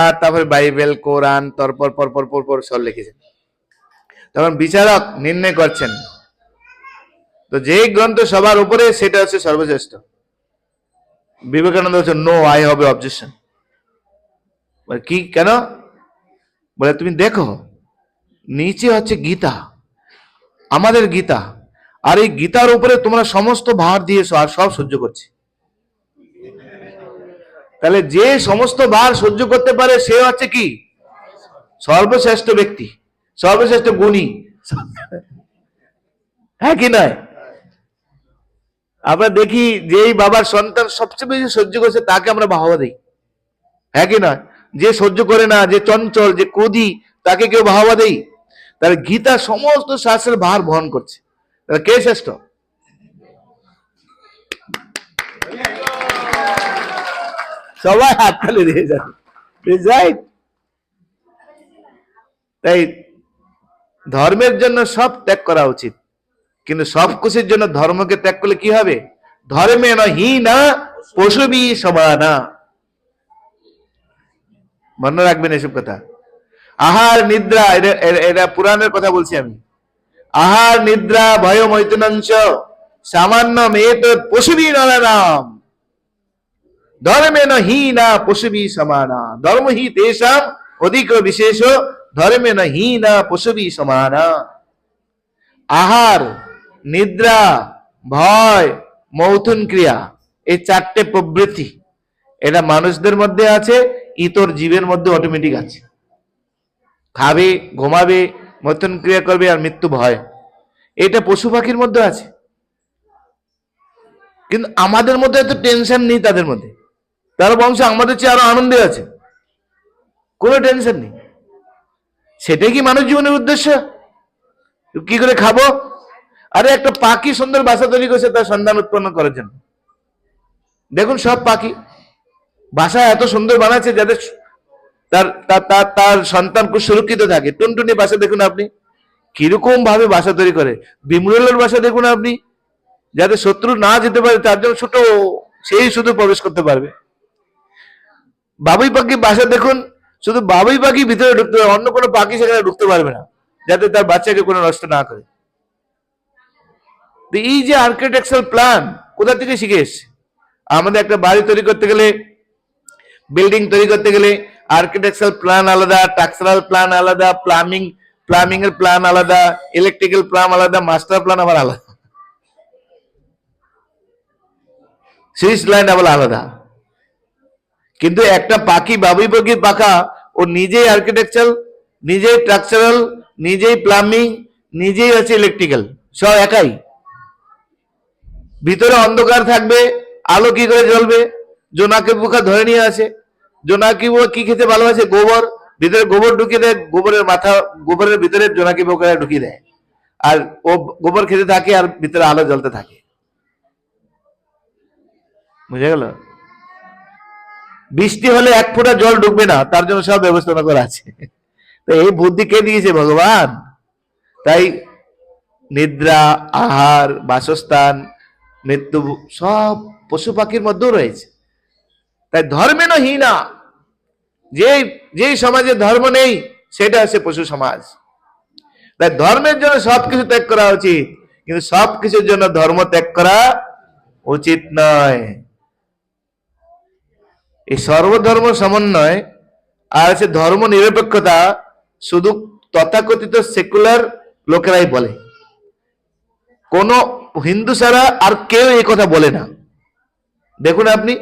আর তারপরে বাইবেল, কোরআন পরপর পরপর পরপর সব লিখেছেন। তখন বিচারক নির্ণয় করছেন, তো যে গ্রন্থ সবার উপরে সেটা হচ্ছে সর্বশ্রেষ্ঠ। বিবেকানন্দ হচ্ছে নো, আই হ্যাভ অবজেকশন। কি, কেন? বলে তুমি দেখো, নিচে হচ্ছে গীতা, আমাদের গীতা, আর এই গীতার উপরে তোমরা সমস্ত ভার দিয়েছো আর সব সহ্য করছে। তাহলে যে সমস্ত ভার সহ্য করতে পারে সে হচ্ছে কি সর্বশ্রেষ্ঠ ব্যক্তি, সর্বশ্রেষ্ঠ গুণী, হ্যাঁ কি নয়? আমরা দেখি যেই বাবার সন্তান সবচেয়ে বেশি সহ্য করছে তাকে আমরা বাহবা দিই, হ্যাঁ কি নয়? যে সহ্য করে না, যে চঞ্চল, যে ক্রোধী, তাকে কেউ বাহবা দেই? তাহলে গীতা সমস্ত শাস্ত্রের ভার বহন করছে। তাহলে কে শ্রেষ্ঠ? সবাই হাততালি দিয়ে যাবে। তাই ধর্মের জন্য সব ত্যাগ করা উচিত, কিন্তু সব কিছুর জন্য ধর্মকে ত্যাগ করলে কি হবে? ধর্মে হীনা পশুবি সমানা। মনে রাখবেন এসব কথা। আহার নিদ্রা, এটা পুরাণের কথা বলছি আমি। আহার নিদ্রা ভয় মৈথুনাংশ সামান্য মেত পশুবি নরানাম ধর্মে হীনা পশুবি সমানা ধর্ম হি তেষাম অধিক বিশেষ ধর্মে হীনা পশুবি সমানা। আহার, নিদ্রা, ভয়, মৈথুন ক্রিয়া, এই চারটে প্রবৃত্তি এটা মানুষদের মধ্যে আছে, ইতর জীবের মধ্যে অটোমেটিক আছে। খাবে, ঘুমাবে, মৈথুন ক্রিয়া করবে, আর মৃত্যু ভয়, এটা পশু পাখির মধ্যে আছে। কিন্তু আমাদের মধ্যে এত টেনশন নেই তাদের মধ্যে, তার বংশ আমাদের চেয়ে আরো আনন্দে আছে, কোনো টেনশন নেই। সেটাই কি মানুষ জীবনের উদ্দেশ্য? কি করে খাবো? আরে একটা পাখি সুন্দর বাসা তৈরি করছে তার সন্তান উৎপন্ন করার জন্য। দেখুন সব পাখি বাসা এত সুন্দর বানাচ্ছে যাতে তার তার তার সন্তান খুব সুরক্ষিত থাকে। টুনটুনি বাসা দেখুন আপনি কিরকম ভাবে বাসা তৈরি করে। বিমরুলের বাসা দেখুন আপনি, যাতে শত্রু না যেতে পারে তার জন্য ছোট, সেই শুধু প্রবেশ করতে পারবে। বাবুই পাখি বাসা দেখুন, শুধু বাবুই পাখি ভিতরে ঢুকতে পারবে, অন্য কোনো পাখি সেখানে ঢুকতে পারবে না, যাতে তার বাচ্চাকে কোনো নষ্ট না করে। এই যে আর্কিটেকচারাল প্ল্যান কোথা থেকে শিখে এসছে? আমাদের একটা বাড়ি তৈরি করতে গেলে, বিল্ডিং তৈরি করতে গেলে আর্কিটেকচারাল প্ল্যান আলাদা, স্ট্রাকচারাল প্ল্যান আলাদা, প্লাম্বিং এর প্ল্যান আলাদা, ইলেকট্রিক্যাল প্ল্যান আলাদা, মাস্টার প্ল্যান আবার আলাদা, সুইচ লাইন আবার আলাদা। কিন্তু একটা পাখি, বাবুই পাখির পাখা, ও নিজেই আর্কিটেকচারাল, নিজেই স্ট্রাকচারাল, নিজেই প্লাম্বিং, নিজেই আছে ইলেকট্রিক্যাল, সব একাই। ভিতরে অন্ধকার থাকবে, আলো কি করে জ্বলবে? জোনাকি পোকা ধরে নিয়ে আসে। জোনাকি পোকা কি খেতে ভালোবাসে? গোবর। ভিতরে গোবর ঢুকিয়ে দেয়, গোবরের ভিতরে জোনাকি পোকা ঢুকিয়ে দেয়, আর ও গোবর খেতে থাকে আর ভিতরে আলো জ্বলতে থাকে। বুঝে গেল? বৃষ্টি হলে এক ফোঁটা জল ঢুকবে না, তার জন্য সব ব্যবস্থা করা আছে। তো এই বুদ্ধি কে দিয়েছে? ভগবান। তাই নিদ্রা, আহার, বাসস্থান, মৃত্যু সব পশু পাখির মধ্যেও রয়েছে। তাই ধর্মে হীনা, যে সমাজে ধর্ম নেই সেটা হচ্ছে পশু সমাজ। তাই ধর্মের জন্য সবকিছু ত্যাগ করা উচিত, কিন্তু সবকিছুর জন্য ধর্ম ত্যাগ করা উচিত নয়। এই সর্বধর্ম সমন্বয় আর আছে ধর্ম নিরপেক্ষতা, শুধু তথাকথিত সেকুলার লোকেরাই বলে। কোন হিন্দু ছাড়া আর কেউ এই কথা বলে না। দেখুন আপনি,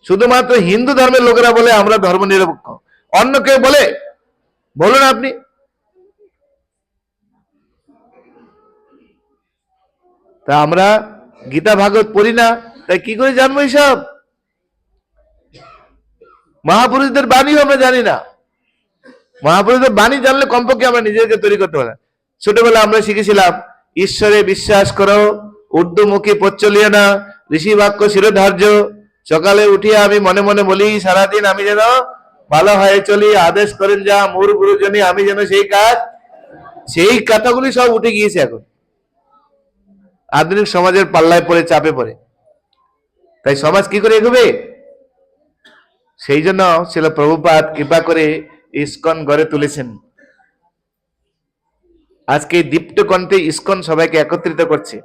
শুধুমাত্র হিন্দু ধর্মের লোকেরা বলে আমরা ধর্ম নিরপেক্ষ, অন্য কেউ বলে? বলুন আপনি। তা আমরা গীতা ভাগবত পড়ি না, তাই কি করে জানবো এইসব? মহাপুরুষদের বাণীও আমরা জানি না। মহাপুরুষদের বাণী জানলে কমপক্ষে আমরা নিজেদেরকে তৈরি করতে পারি। ছোটবেলা আমরা শিখেছিলাম ঈশ্বরে বিশ্বাস করো, ঊর্ধ্বমুখী পথ চলিও না, ঋষি বাক্য শিরোধার্য, সকালে উঠিয়ে আমি মনে মনে বলি সারাদিন আমি যেন ভালো হয়ে চলি, আদেশ করেন যা মোর গুরুজনী, আমি যেন সেই কথাগুলি সব উঠে গিয়েছে এখন আধুনিক সমাজের পাল্লায় পড়ে, চাপে পড়ে। তাই সমাজ কি করে এগোবে? সেই জন্য ছিল প্রভুপাদ কৃপা করে ইসকন গড়ে তুলেছেন। আজকে দীপ্ত কণ্ঠে ইসকন সবাইকে একত্রিত করছে।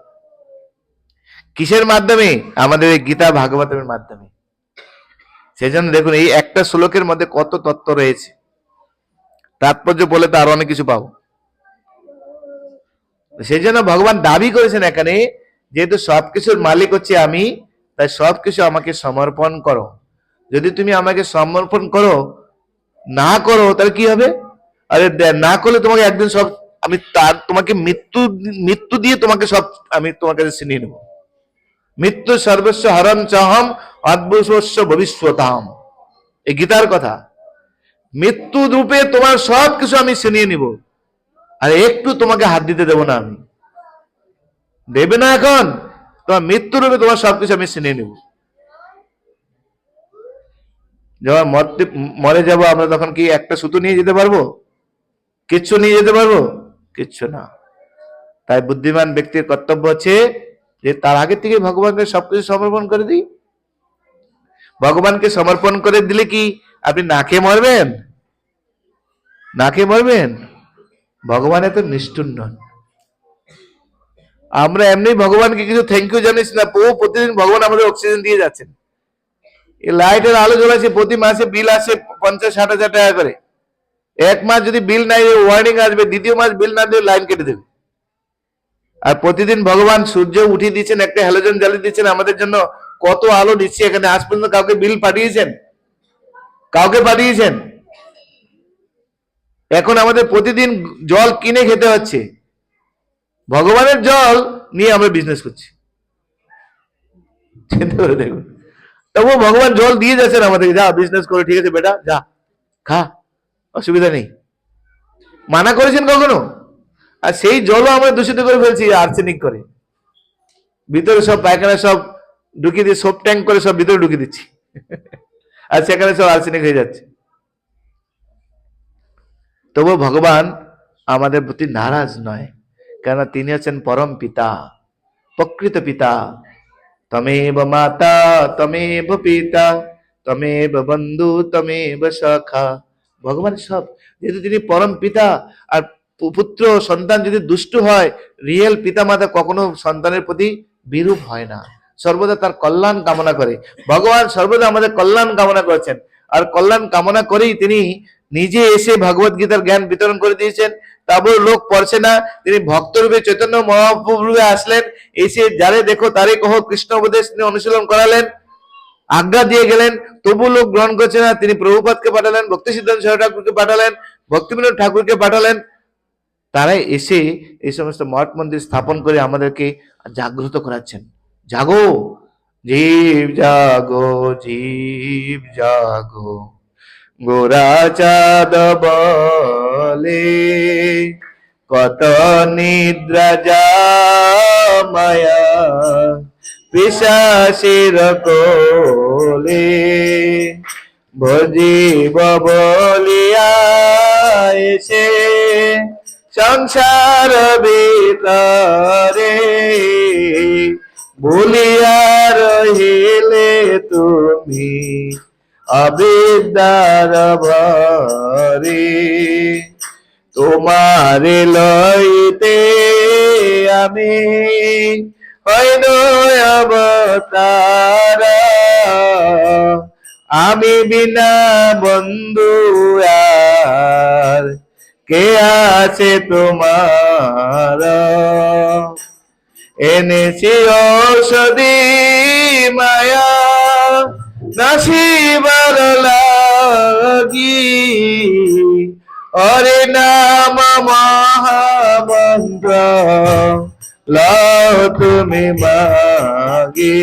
কিসের মাধ্যমে? আমাদের এই গীতা ভাগবতের মাধ্যমে। সেই জন্য দেখুন এই একটা শ্লোকের মধ্যে কত তত্ত্ব রয়েছে। তাৎপর্য বলে তো আরো অনেক কিছু পাবো। সেই জন্য ভগবান দাবি করেছেন এখানে, যেহেতু সবকিছুর মালিক হচ্ছে আমি, তাই সবকিছু আমাকে সমর্পণ করো। যদি তুমি আমাকে সমর্পণ করো না করো তাহলে কি হবে? আরে না করলে তোমাকে একদিন সব আমি তোমাকে মৃত্যু দিয়ে তোমাকে সব আমি তোমার কাছে ছিনিয়ে নেব। মৃত্যু সর্বস্ব হরণ চাহম অদ্ভুতস্য ভবিষ্যতাম, এই গীতার কথা। মৃত্যু রূপে তোমার সবকিছু আমি ছিনিয়ে নিব, আর একটু তোমাকে হাত দিতে দেব না। আমি দেবে না, এখন তোমার মৃত্যু রূপে তোমার সবকিছু আমি ছিনিয়ে নিব। যখন মরে যাব আমরা, তখন কি একটা সুতো নিয়ে যেতে পারবো? কিচ্ছু নিয়ে যেতে পারবো? কিচ্ছু না। তাই বুদ্ধিমান ব্যক্তির কর্তব্য হচ্ছে যে তার আগে থেকে ভগবানকে সবকিছু সমর্পণ করে দিই। ভগবানকে সমর্পণ করে দিলে কি আপনি না খেয়ে মরবেন? না খেয়ে মরবেন? ভগবান এত নিষ্ঠুর নন। আমরা এমনি ভগবানকে কিছু থ্যাংক ইউ জানিস না, প্রতিদিন ভগবান আমাদের অক্সিজেন দিয়ে যাচ্ছেন। এই লাইটের আলো জ্বলাচ্ছে, প্রতি মাসে বিল আসে 50-60 হাজার টাকা করে। এক মাস যদি বিল নাই ওয়ার্নিং আসবে, দ্বিতীয় মাস বিল না দিয়ে লাইন কেটে দেবে। আর প্রতিদিন ভগবান সূর্য উঠিয়ে দিচ্ছেন, একটা হ্যালোজেন জ্বালিয়ে দিচ্ছেন আমাদের জন্য, কত আলো দিচ্ছে এখানে। আজ পর্যন্ত কাউকে বিল পাঠিয়েছেন? কাউকে পাঠিয়েছেন? এখন আমাদের প্রতিদিন জল কিনে খেতে হচ্ছে। ভগবানের জল নিয়ে আমরা বিজনেস করছি। চিন্তা করে দেখুন। তবুও ভগবান জল দিয়ে যাচ্ছেন আমাদেরকে, যা বিজনেস করে, ঠিক আছে বেটা, যা খা, অসুবিধা নেই। মানা করেছেন কখনো? আর সেই জলও আমরা দূষিত করে ফেলছি আর্সেনিক করে। ভিতরে সব পায়খানা সব ঢুকিয়ে দিয়ে, সব ট্যাঙ্ক করে সব ভিতরে ঢুকিয়ে দিচ্ছি, আর সেখানে সব আর্সেনিক হয়ে যাচ্ছে। তবু ভগবান আমাদের প্রতি নারাজ নয়, কেননা তিনি হচ্ছেন পরম পিতা, প্রকৃত পিতা। তমেব মাতা তমেব পিতা তমেব বন্ধু তমেব সখা। ভগবান সব, যেহেতু তিনি পরম পিতা। আর পুত্র সন্তান যদি দুষ্ট হয়, রিয়েল পিতা মাতা কখনো সন্তানের প্রতি বিরূপ হয় না, সর্বদা তার কল্যাণ কামনা করে। ভগবান সর্বদা আমাদের কল্যাণ কামনা করেছেন, আর কল্যাণ কামনা করেই তিনি নিজে এসে ভগবত গীতার জ্ঞান বিতরণ করে দিয়েছেন। তারপর লোক পড়ছে না, তিনি ভক্ত রূপে চৈতন্য মহাপ্রভু রূপে আসলেন, এসে যারে দেখো তারে কহ কৃষ্ণ উপদেশ তিনি অনুশীলন করালেন, আজ্ঞা দিয়ে গেলেন। তবু লোক গ্রহণ করছে না। তিনি প্রভুপাদকে পাঠালেন, ভক্তি সিদ্ধান্ত সাহা ঠাকুরকে পাঠালেন, ভক্তিবিনোদ ঠাকুরকে পাঠালেন। তারাই এসে এই সমস্ত মঠ মন্দির স্থাপন করে আমাদেরকে জাগ্রত করাচ্ছেন। জাগো জীব জাগো, জীব জাগো, গোরা চাঁদ বলে কত নিদ্রা মায়া পিশাচের কোলে, ভজিব বলিয়া এসে সংসার ভিতরে, ভুলিয়া রহিলে তুমি অবিদ্যার ভরে। তোমারে লইতে আমি হইল অবতার, আমি বিনা বন্ধু আর কে আছে তোমার। এনেছি ঔষধি মায়া নাসিবার লাগি, হরি নাম মহামন্ত্র লও তুমি মাগি।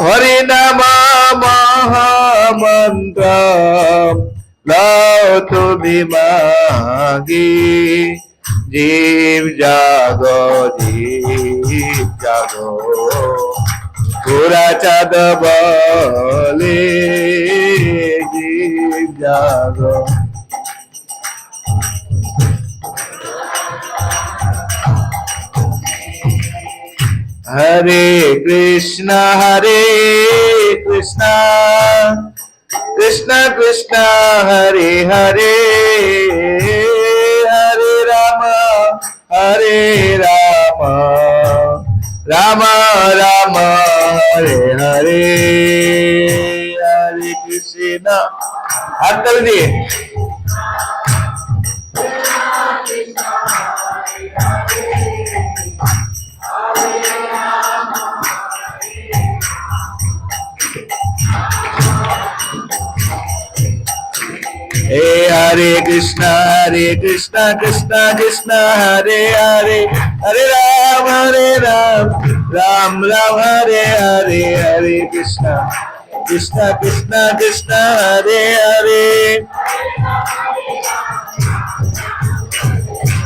হরি নাম মহামন্ত্র লও তুমি মাগি। জীব জাগো, জীব জাগো, ওরা চাঁদ বলে জীব জাগো। হরে কৃষ্ণ কৃষ্ণ কৃষ্ণ হরে হরে, হরে রাম রাম রাম হরে হরে, হরে কৃষ্ণ। হাত তালি দিয়ে हरे कृष्णा कृष्ण कृष्ण हरे हरे, हरे राम राम राम हरे हरे, हरे कृष्णा कृष्ण कृष्ण कृष्ण हरे हरे,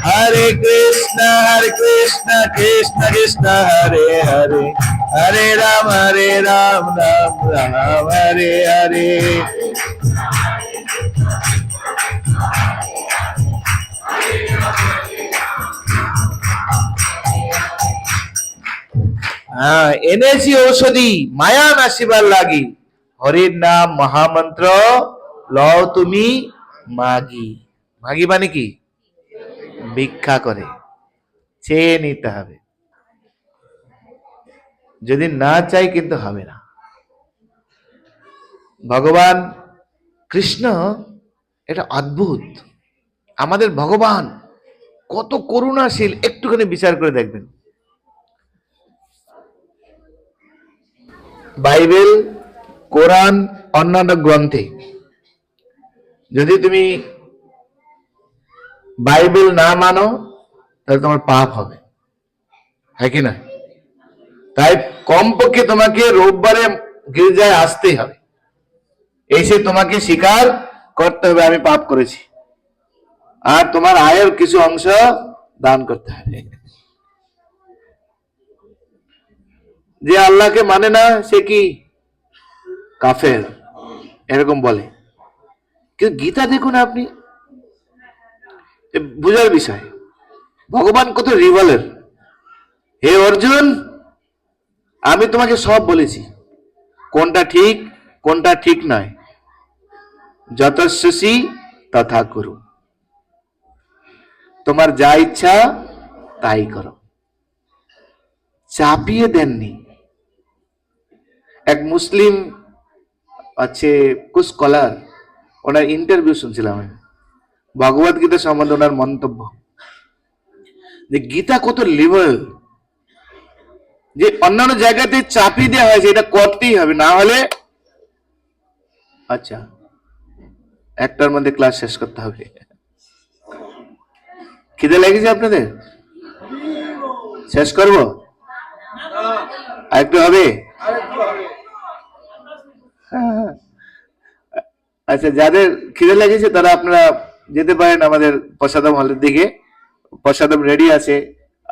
हरे कृष्ण कृष्ण कृष्ण हरे हरे, हरे राम राम राम हरे हरे। এনেছি ঔষধি মায়া নাশিবার লাগি, হরির নাম মহামন্ত্র লও তুমি মাগি। মাগি মানে কি? ভিক্ষা করে চেয়ে নিতে হবে, যদি না চাই কিন্তু হবে না। ভগবান কৃষ্ণ এটা অদ্ভুত, আমাদের ভগবান কত করুণাশীল একটুখানি বিচার করে দেখবেন। বাইবেল, কোরআন, অন্যান্য গ্রন্থে যদি তুমি বাইবেল না মানো তাহলে তোমার পাপ হবে, হ্যাঁ কি না? তাই কমপক্ষে তোমাকে রোববারে গির্জায় আসতেই হবে, এসে তোমাকে স্বীকার করতে হবে আমি পাপ করেছি, আর তোমার আয়ের কিছু অংশ দান করতে হবে। যে আল্লাহকে মানে না সে কি কাফের এরকম বলে, কিন্তু গীতা দেখুন আপনি, বুঝার বিষয়। ভগবান কত রিভলের, হে অর্জুন আমি তোমাকে সব বলেছি কোনটা ঠিক কোনটা ঠিক নয়, যতস্যসি তথা করু, তোমার যা ইচ্ছা তাই করো, চাপিয়ে দেননি। এক মুসলিম আছে স্কলার, ওনার ইন্টারভিউ শুনছিলাম আমি, ভগবত গীতা সম্বন্ধে ওনার মন্তব্য যে গীতা কত লিবারেল, যে অন্যান্য জায়গাতে চাপিয়ে দেওয়া হয়েছে এটা করতেই হবে, না হলে আচ্ছা একটার মধ্যে ক্লাস শেষ করতে হবে। খিদে লেগেছে আপনাদের? শেষ করবো আরেকটু হবে? আচ্ছা, যাদের খিদে লেগেছে তারা আপনারা যেতে পারেন আমাদের প্রসাদম হলের দিকে, প্রসাদম রেডি আছে,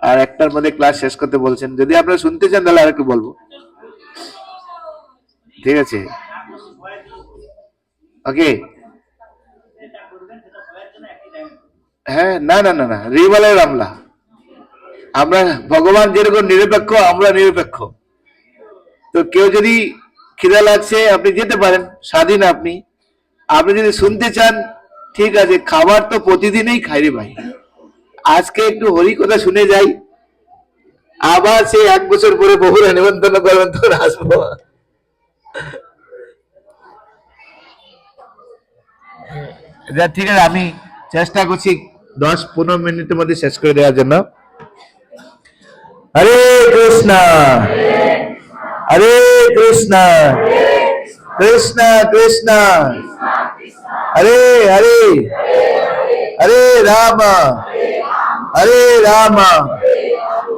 আর একটার মধ্যে ক্লাস শেষ করতে বলছেন। যদি আপনারা শুনতে চান তাহলে আরেকটু বলবো, ঠিক আছে? ওকে, হ্যাঁ, না না না না, রিভালের আমলা আমরা, ভগবান যেরকম নিরপেক্ষ আমরা নিরপেক্ষ। তো কেউ যদি খিদা লাগছে আপনি যেতে পারেন, স্বাধীন আপনি। আপনি যদি শুনতে চান ঠিক আছে, খাবার তো প্রতিদিনই খাই রে ভাই, আজকে একটু হরি কথা শুনে যাই, আবার সেই 1 বছর পরে বহুরা নিমন্ত্রণ করবেন তখন আসবো। ঠিক আছে, আমি চেষ্টা করছি 10-15 মিনিটের মধ্যে শেষ করে দেওয়ার জন্য। হরে কৃষ্ণ হরে কৃষ্ণ কৃষ্ণ কৃষ্ণ হরে হরে, হরে রাম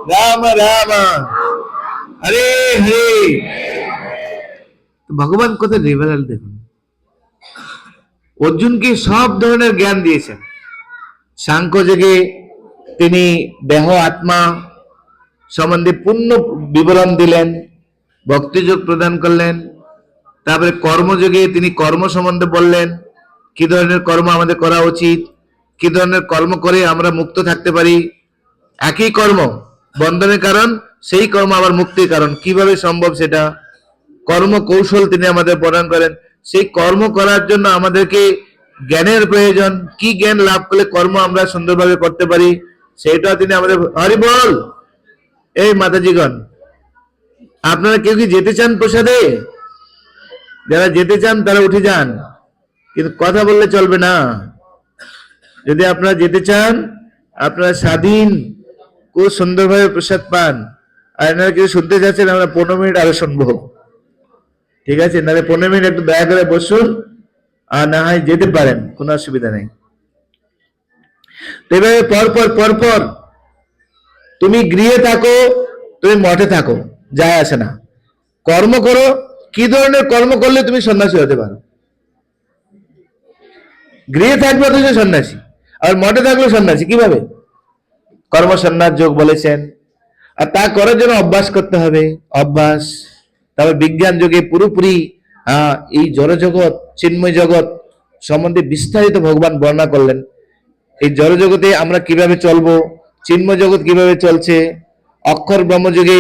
রাম রাম হরে হরে। ভগবান কত লিবারাল দেখুন, অর্জুনকে সব ধরনের জ্ঞান দিয়েছেন। সাংখ্য যোগে তিনি দেহ আত্মা সম্বন্ধে পূর্ণ বিবরণ দিলেন, ভক্তিযোগ প্রদান করলেন। তারপরে কর্মযোগে তিনি কর্ম সম্বন্ধে বললেন, কি ধরনের কর্ম আমাদের করা উচিত, কি ধরনের কর্ম করে আমরা মুক্ত থাকতে পারি। একই কর্ম বন্ধনের কারণ, সেই কর্ম আবার মুক্তির কারণ, কিভাবে সম্ভব সেটা কর্ম কৌশল তিনি আমাদের প্রদান করেন। সেই কর্ম করার জন্য আমাদেরকে জ্ঞানের প্রয়োজন, কি জ্ঞান লাভ করলে কর্ম আমরা সুন্দরভাবে করতে পারি সেটা তিনি আমাদের। হরি বল। এই মাতাজিগণ, আপনারা কেউ কি যেতে চান প্রসাদে? যারা যেতে চান তারা উঠে যান, কিন্তু কথা বললে চলবে না। যদি আপনারা যেতে চান, আপনারা স্বাধীন খুব সুন্দরভাবে প্রসাদ পান। আর এনারা কিছু শুনতে চাচ্ছেন, আমরা 15 মিনিট আরো শুনবো, ঠিক আছে? নাহলে 15 মিনিট একটু দয়া করে বসুন, আর না হয় যেতে পারেন, কোনো অসুবিধা নেই। এভাবে পরপর তুমি গৃহে থাকো, তুমি মঠে থাকো, যায় আসে না, কর্ম করো। কি ধরনের কর্ম করলে তুমি সন্ন্যাসী হতে পারো? গৃহে থাকবে অথচ সন্ন্যাসী, আর মঠে থাকলে সন্ন্যাসী কিভাবে? কর্ম সন্ন্যাস যোগ বলেছেন। আর তা করার জন্য অভ্যাস করতে হবে, অভ্যাস। তারপর বিজ্ঞান যোগে পুরোপুরি এই জড়জগৎ চিন্ময় জগৎ সম্বন্ধে বিস্তারিত ভগবান বর্ণনা করলেন। এই জড়জগতে আমরা কিভাবে চলবো, চিন্ময় জগৎ কিভাবে চলছে, অক্ষর ব্রহ্মযুগে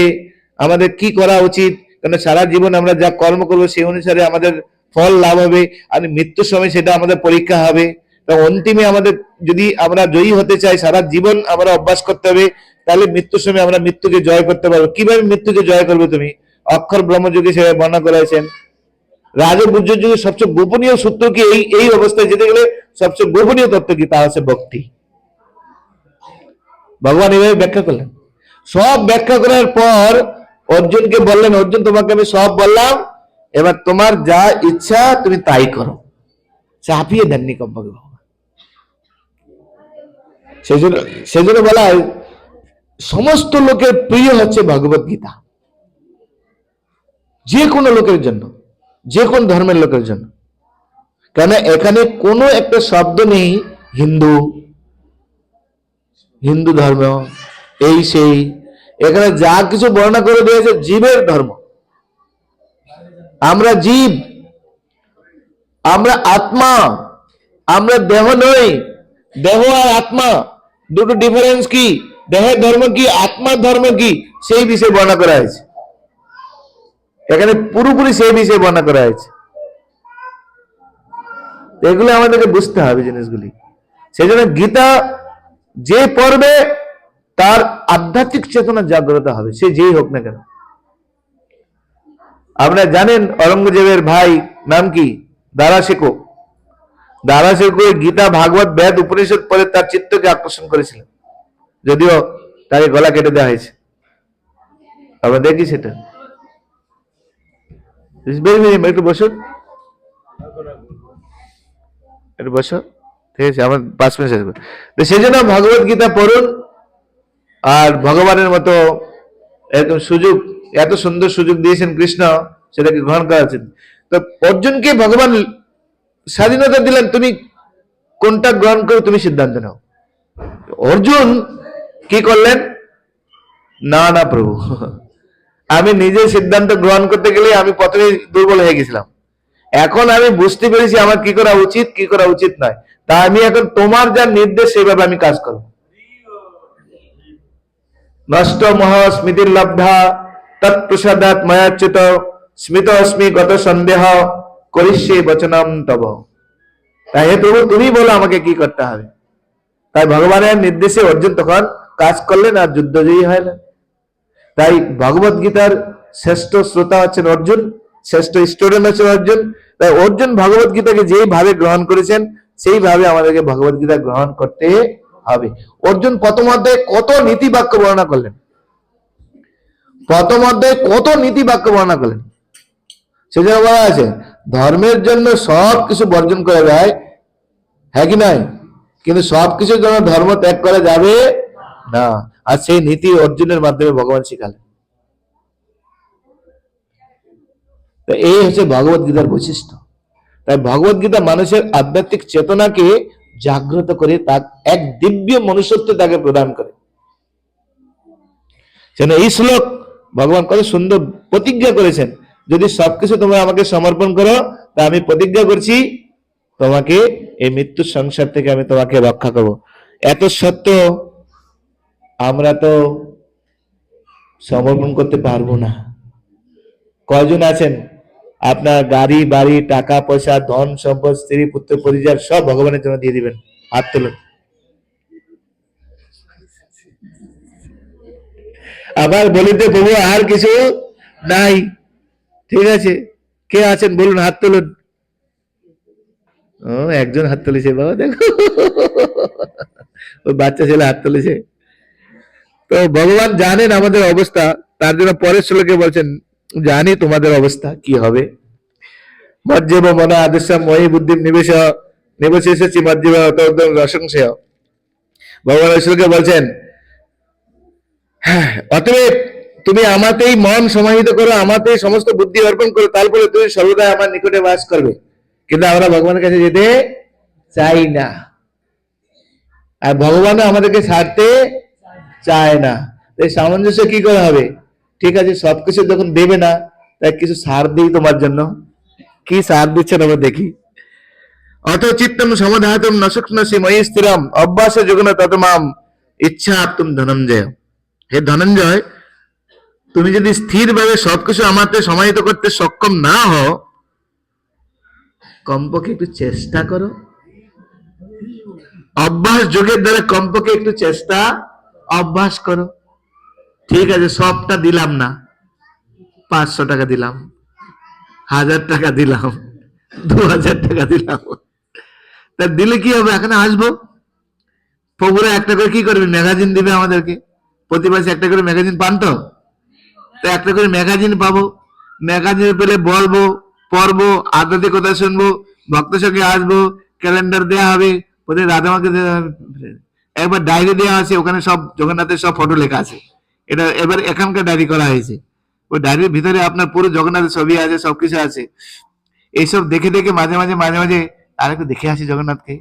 আমাদের কি করা উচিত, কারণ সারা জীবন আমরা যা কর্ম করবো সেই অনুসারে আমাদের ফল লাভ হবে, আর মৃত্যুর সময় সেটা আমাদের পরীক্ষা হবে। অন্তিমে আমাদের যদি আমরা জয়ী হতে চাই, সারা জীবন আমরা অভ্যাস করতে হবে, তাহলে মৃত্যুর সময় আমরা মৃত্যুকে জয় করতে পারবো। কিভাবে মৃত্যুকে জয় করবে তুমি? অক্ষর ব্রহ্মযুগে সেভাবে বর্ণনা করেছেন। রাজগুজ্জ যুগে সবচেয়ে গোপনীয় সূত্র কি? এই অবস্থায় যেতে গেলে সবচেয়ে গোপনীয় তত্ত্ব কি? তা হচ্ছে ভক্তি। ভগবান এইভাবে ব্যাখ্যা করলেন। সব ব্যাখ্যা করার পর অর্জুনকে বললেন, অর্জুন তোমাকে আমি সব বললাম, এবার তোমার যা ইচ্ছা তুমি তাই করো। চাপিয়ে দেননি কম্পাকে ভগবান। সেজন্য বলা হয় সমস্ত লোকের প্রিয় হচ্ছে ভগবত গীতা, যে কোনো লোকের জন্য, যে কোন ধর্মের লোকের জন্য। কেন এখানে কোনো একটা শব্দ নেই হিন্দু, হিন্দু ধর্ম, এই সেই। এখানে যা কিছু বর্ণনা করে দিয়েছে জীবের ধর্ম। আমরা জীব, আমরা আত্মা, আমরা দেহ নই। দেহ আর আত্মা দুটো ডিফারেন্স কি, দেহের ধর্ম কি, আত্মার ধর্ম কি, সেই বিষয়ে বর্ণনা করা হয়েছে। এখানে পুরোপুরি সেই বিষয়ে বর্ণনা করা হয়েছে। এগুলো আমাদেরকে বুঝতে হবে জিনিসগুলি। সেই জন্য গীতা যে পড়বে তার আধ্যাত্মিক চেতনা জাগ্রত হবে, সে যেই হোক না কেন। আপনারা জানেন অরঙ্গজেবের ভাই নাম কি? দারাশেখো। দারাশেখো গীতা ভাগবত বেদ উপনিষদ পড়ে তার চিত্তকে আকর্ষণ করেছিলেন, যদিও তাকে গলা কেটে দেওয়া হয়েছে। আমরা দেখি সেটা। একটু বসুন, একটু বসো, ঠিক আছে? আমার 5 মিনিট আসবে। সেই জন্য ভগবত গীতা পড়ুন, আর ভগবানের মতো এরকম সুযোগ, এত সুন্দর সুযোগ দিয়েছেন কৃষ্ণ, সেটাকে গ্রহণ করা উচিত। তো অর্জুনকে ভগবান স্বাধীনতা দিলেন, তুমি কোনটা গ্রহণ করো তুমি সিদ্ধান্ত নাও। অর্জুন কি করলেন? না না প্রভু, আমি নিজে সিদ্ধান্ত গ্রহণ করতে গেলে আমি প্রথমে দুর্বল হয়ে গেছিলাম। এখন আমি বুঝতে পেরেছি আমার কি করা উচিত, কি করা উচিত নয়। তা আমি এখন তোমার যা নির্দেশ সেইভাবে আমি কাজ করব। নষ্ট মহ স্মৃতির লব্ধা তৎপ্রসাদাৎ ময়াচ্যুত স্মিত অস্মি গত সন্দেহ করিষ্যে বচনম তব। তাই হে প্রভু তুমি বলো আমাকে কি করতে হবে। তাই ভগবানের নির্দেশে অর্জুন তখন কাজ করলেন, আর যুদ্ধজয়ী হলেন। তাই ভগবত গীতার শ্রেষ্ঠ শ্রোতা হচ্ছেন অর্জুন, শ্রেষ্ঠ স্টুডেন্ট হচ্ছেন অর্জুন। তাই অর্জুন ভগবত গীতাকে যেইভাবে গ্রহণ করেছেন সেইভাবে আমাদেরকে ভগবত গীতা গ্রহণ করতে হবে। অর্জুন প্রথম অধ্যায়ে কত নীতি বাক্য বর্ণনা করলেন, প্রথম অধ্যায়ে কত নীতি বাক্য বর্ণনা করলেন। সেজন্য বলা আছে ধর্মের জন্য সব কিছু বর্জন করা যায়, হ্যাঁ কি নয়? কিন্তু সবকিছুর জন্য ধর্ম ত্যাগ করা যাবে না। আর সেই নীতি অর্জুনের মাধ্যমে ভগবান শিখালেন। এই হচ্ছে ভগবত গীতার বৈশিষ্ট্য। তাই ভগবত গীতা মানুষের আধ্যাত্মিক চেতনাকে জাগ্রত করে, তার এক দিব্য মনুষ্যত্ব তাকে প্রদান করে। যেন এই শ্লোক ভগবান কত সুন্দর প্রতিজ্ঞা করেছেন, যদি সবকিছু তোমরা আমাকে সমর্পণ করো, তা আমি প্রতিজ্ঞা করছি তোমাকে এই মৃত্যুর সংসার থেকে আমি তোমাকে রক্ষা করব। এত সত্ত্বেও আমরা তো সমর্পণ করতে পারবো না। কয়জন আছেন আপনার গাড়ি বাড়ি টাকা পয়সা ধন সম্পদ স্ত্রী পুত্র পরিবার সব ভগবানের জন্য দিয়ে দিবেন? হাত তুলুন। আবার বলিতে প্রভু আর কিছু নাই। ঠিক আছে, কে আছেন বলুন, হাত তুলুন। ও, একজন হাত তুলেছে বাবা, দেখো ওই বাচ্চা ছেলে হাত তুলেছে। তো ভগবান জানেন আমাদের অবস্থা, তার জন্য পরের শ্লোকে বলছেন জানি তোমাদের অবস্থা কি হবে। মজ্জেব মন আদেশ ময়ী বুদ্ধি নিবেশ নিবেশেছি মজ্জেব রসংশয়। ভগবান ওই শ্লোকে বলছেন অতএব তুমি আমাতেই মন সমাহিত করো, আমাতেই সমস্ত বুদ্ধি অর্পণ করো, তারপরে তুমি সর্বদা আমার নিকটে বাস করবে। কিন্তু আমরা ভগবানের কাছে যেতে চাই না, আর ভগবানও আমাদেরকে ছাড়তে চায় না। এই সামঞ্জস্য কি করে হবে? ঠিক আছে, সবকিছু যখন দেবে না, তাই কিছু সার দিই তোমার জন্য। কি সার দিচ্ছেন আমরা দেখি। অত চিত্তম সমধাতুম নশুক্নসি ময়ী স্থিরম অভ্যাস যোগন ততমাম ইচ্ছা তুম ধনঞ্জয়। হে ধনঞ্জয়, তুমি যদি স্থিরভাবে সবকিছু আমাকে সমাহিত করতে সক্ষম না হও, কমপক্ষে একটু চেষ্টা করো। অভ্যাস যোগের দ্বারা কমপক্ষে একটু চেষ্টা অভ্যাস করো। ঠিক আছে, সবটা দিলাম না, 500 টাকা দিলাম, 1000 টাকা দিলাম, 2000 টাকা দিলাম, তা দিলে কি হবে? এখানে আসবো, প্রভুরা একটা করে কি করবে, ম্যাগাজিন দিবে আমাদেরকে। প্রতি মাসে একটা করে ম্যাগাজিন পান তো একটা করে ম্যাগাজিন পাবো। ম্যাগাজিন পেলে বলবো, পড়বো, আধ্যাত্মিক কথা শুনবো, ভক্ত সঙ্গে আসবো, ক্যালেন্ডার দেওয়া হবে, প্রতি রাধামাকে একবার ডায়েরি দেওয়া আছে, ওখানে সব জগন্নাথের সব ফটো লেখা আছে। এটা এবার এখানকার ডায়েরি করা হয়েছে। ওই ডায়েরির ভিতরে আপনার পুরো জগন্নাথের ছবি আছে, সবকিছু আছে। এইসব দেখে দেখে মাঝে মাঝে আর একটু দেখে আসি জগন্নাথকে।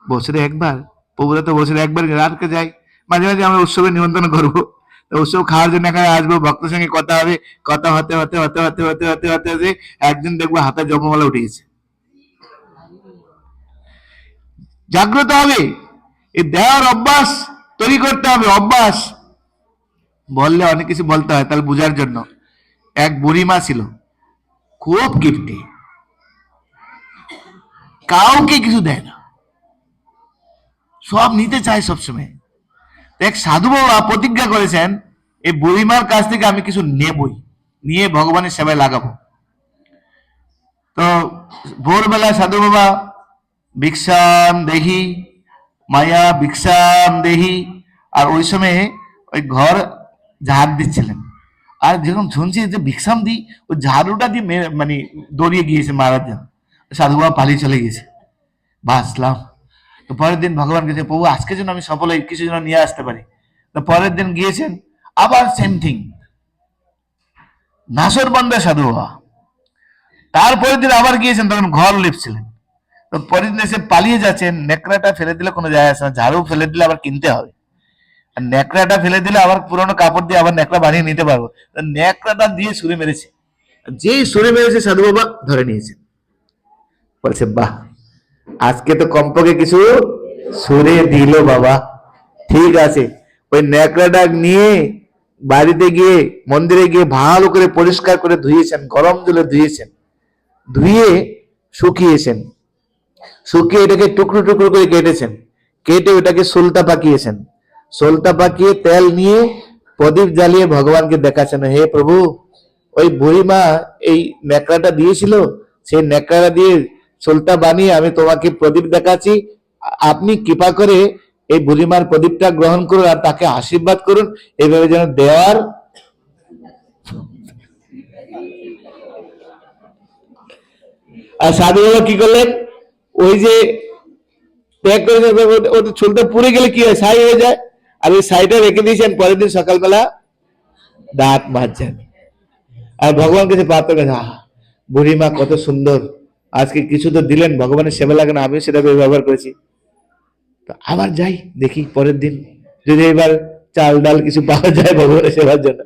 বছরে একবার, প্রভুরা তো বছরে একবার রাতকে যাই। মাঝে মাঝে আমরা উৎসবে নিমন্ত্রণ করবো, উৎসব খাওয়ার জন্য এখানে আসবো, ভক্তের সঙ্গে কথা হবে। কথা হতে হতে হতে হতে হতে হতে হতে হতে একদিন দেখবো হাতে জপমালা উঠে গেছে। জাগ্রত হবে, এই দেওয়ার অভ্যাস তৈরি করতে হবে। অভ্যাস বললে অনেক কিছু বলতে হয়, তাহলে বুঝার জন্য। এক বুড়িমা ছিল, খুব কিপ্টে, কাউকে কিছু দেয় না, সব নিতে চায় সবসময়। এক সাধু বাবা প্রতিজ্ঞা করেছেন এই বুড়িমার কাছ থেকে আমি কিছু নেবই, নিয়ে ভগবানের সেবায় লাগাবো। তো ভোরবেলা সাধু বাবা ভিক্ষাম দেহি মায়া ভিক্ষাম দেহি, আর ওই সময় ওই ঘর ঝাড় দিচ্ছিলেন। আর যখন শুনছি যে ভিক্ষাম দিই, ওই ঝাড়ুটা দিয়ে মানে দৌড়িয়ে গিয়েছে মারার জন্য, সাধু বাবা পালিয়ে চলে গিয়েছে। বাঁচলাম। তো পরের দিন ভগবান গেছে, প্রভু আজকে যেন আমি সফল হই, কিছু যেন নিয়ে আসতে পারি। তো পরের দিন গিয়েছেন, আবার সেম থিং, নাসর বন্ধে সাধু বাবা। তারপরের দিন আবার গিয়েছেন, তখন ঘর লিপছিলেন। তো পরের দিন এসে পালিয়ে যাচ্ছেন। নেকড়াটা ফেলে দিলে কোনো যায় আসে না, ঝাড়ু ফেলে দিলে আবার কিনতে হবে, আর নেকড়াটা ফেলে দিলে আবার পুরোনো কাপড় দিয়ে আবার নেকড়া বানিয়ে নিতে পারবো। নেকড়াটা দিয়ে ছুরি মেরেছে, যেই ছুরি মেরেছে সাধু বাবা ধরে নিয়েছে। বলছে বাহ, আজকে তো কমপক্ষে কিছু ছুড়ে দিল বাবা। ঠিক আছে, ওই ন্যাকড়াটা নিয়ে বাড়িতে গিয়ে মন্দিরে গিয়ে ভালো করে পরিষ্কার করে ধুয়েছেন, গরম জলে ধুয়েছেন, ধুয়ে শুকিয়েছেন, শুকিয়ে এটাকে টুকরো টুকরো করে কেটেছেন, কেটে ওটাকে সোলতা পাকিয়েছেন, সোলতা পাকিয়ে তেল নিয়ে প্রদীপ জ্বালিয়ে ভগবানকে দেখাচ্ছেন, হে প্রভু ওই বুড়িমা এই ন্যাকড়াটা দিয়েছিল, সেই ন্যাকড়া দিয়ে সোলতা বানিয়ে আমি তোমাকে প্রদীপ দেখাচ্ছি, আপনি কৃপা করে এই বুড়িমার প্রদীপটা গ্রহণ করুন আর তাকে আশীর্বাদ করুন, এইভাবে যেন দেওয়ার। আর সাধু বাবা কি করলেন, ওই যে ত্যাগ করে ছোলটা পুড়ে গেলে কি হয়, ছাই হয়ে যায়, আর ওই ছাইটা রেখে দিয়েছেন, পরের দিন সকালবেলা দাঁত মাজছেন। আর ভগবান কাছে প্রার্থনা করেন, আহা বুড়িমা কত সুন্দর, আজকে কিছু তো দিলেন, ভগবানের সেবা লাগে না, আমি সেটা ব্যবহার করেছি। তো আবার যাই দেখি পরের দিন, যদি এবার চাল ডাল কিছু পাওয়া যায় ভগবানের সেবার জন্য।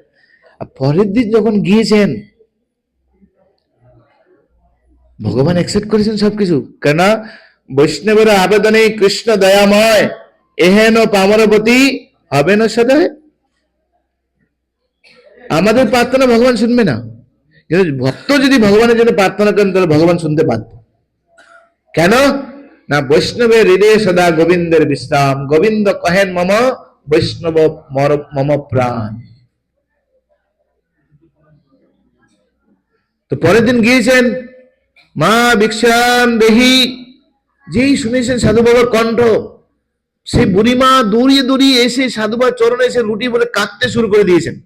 আর পরের দিন যখন গিয়েছেন, ভগবান অ্যাকসেপ্ট করেছেন সবকিছু। কেন? বৈষ্ণবের আবেদনে কৃষ্ণ দয়াময়, এহেন পামরবতী হবে না সদয়। আমাদের প্রার্থনা ভগবান শুনবে না, কিন্তু ভক্ত যদি ভগবানের জন্য প্রার্থনা করেন তাহলে ভগবান শুনতে পারত। কেন না? বৈষ্ণবের হৃদয়ে সদা গোবিন্দের বিশ্রাম, গোবিন্দ কহেন মম বৈষ্ণব মম প্রাণ। তো পরের দিন গিয়েছেন, মা ভিক্ষাম দেহি, যেই শুনেছেন সাধু বাবার কণ্ঠ, সেই বুড়িমা দৌড়িয়ে দৌড়িয়ে এসে সাধু বাবার চরণে এসে লুটি বলে কাঁদতে শুরু করে দিয়েছেন।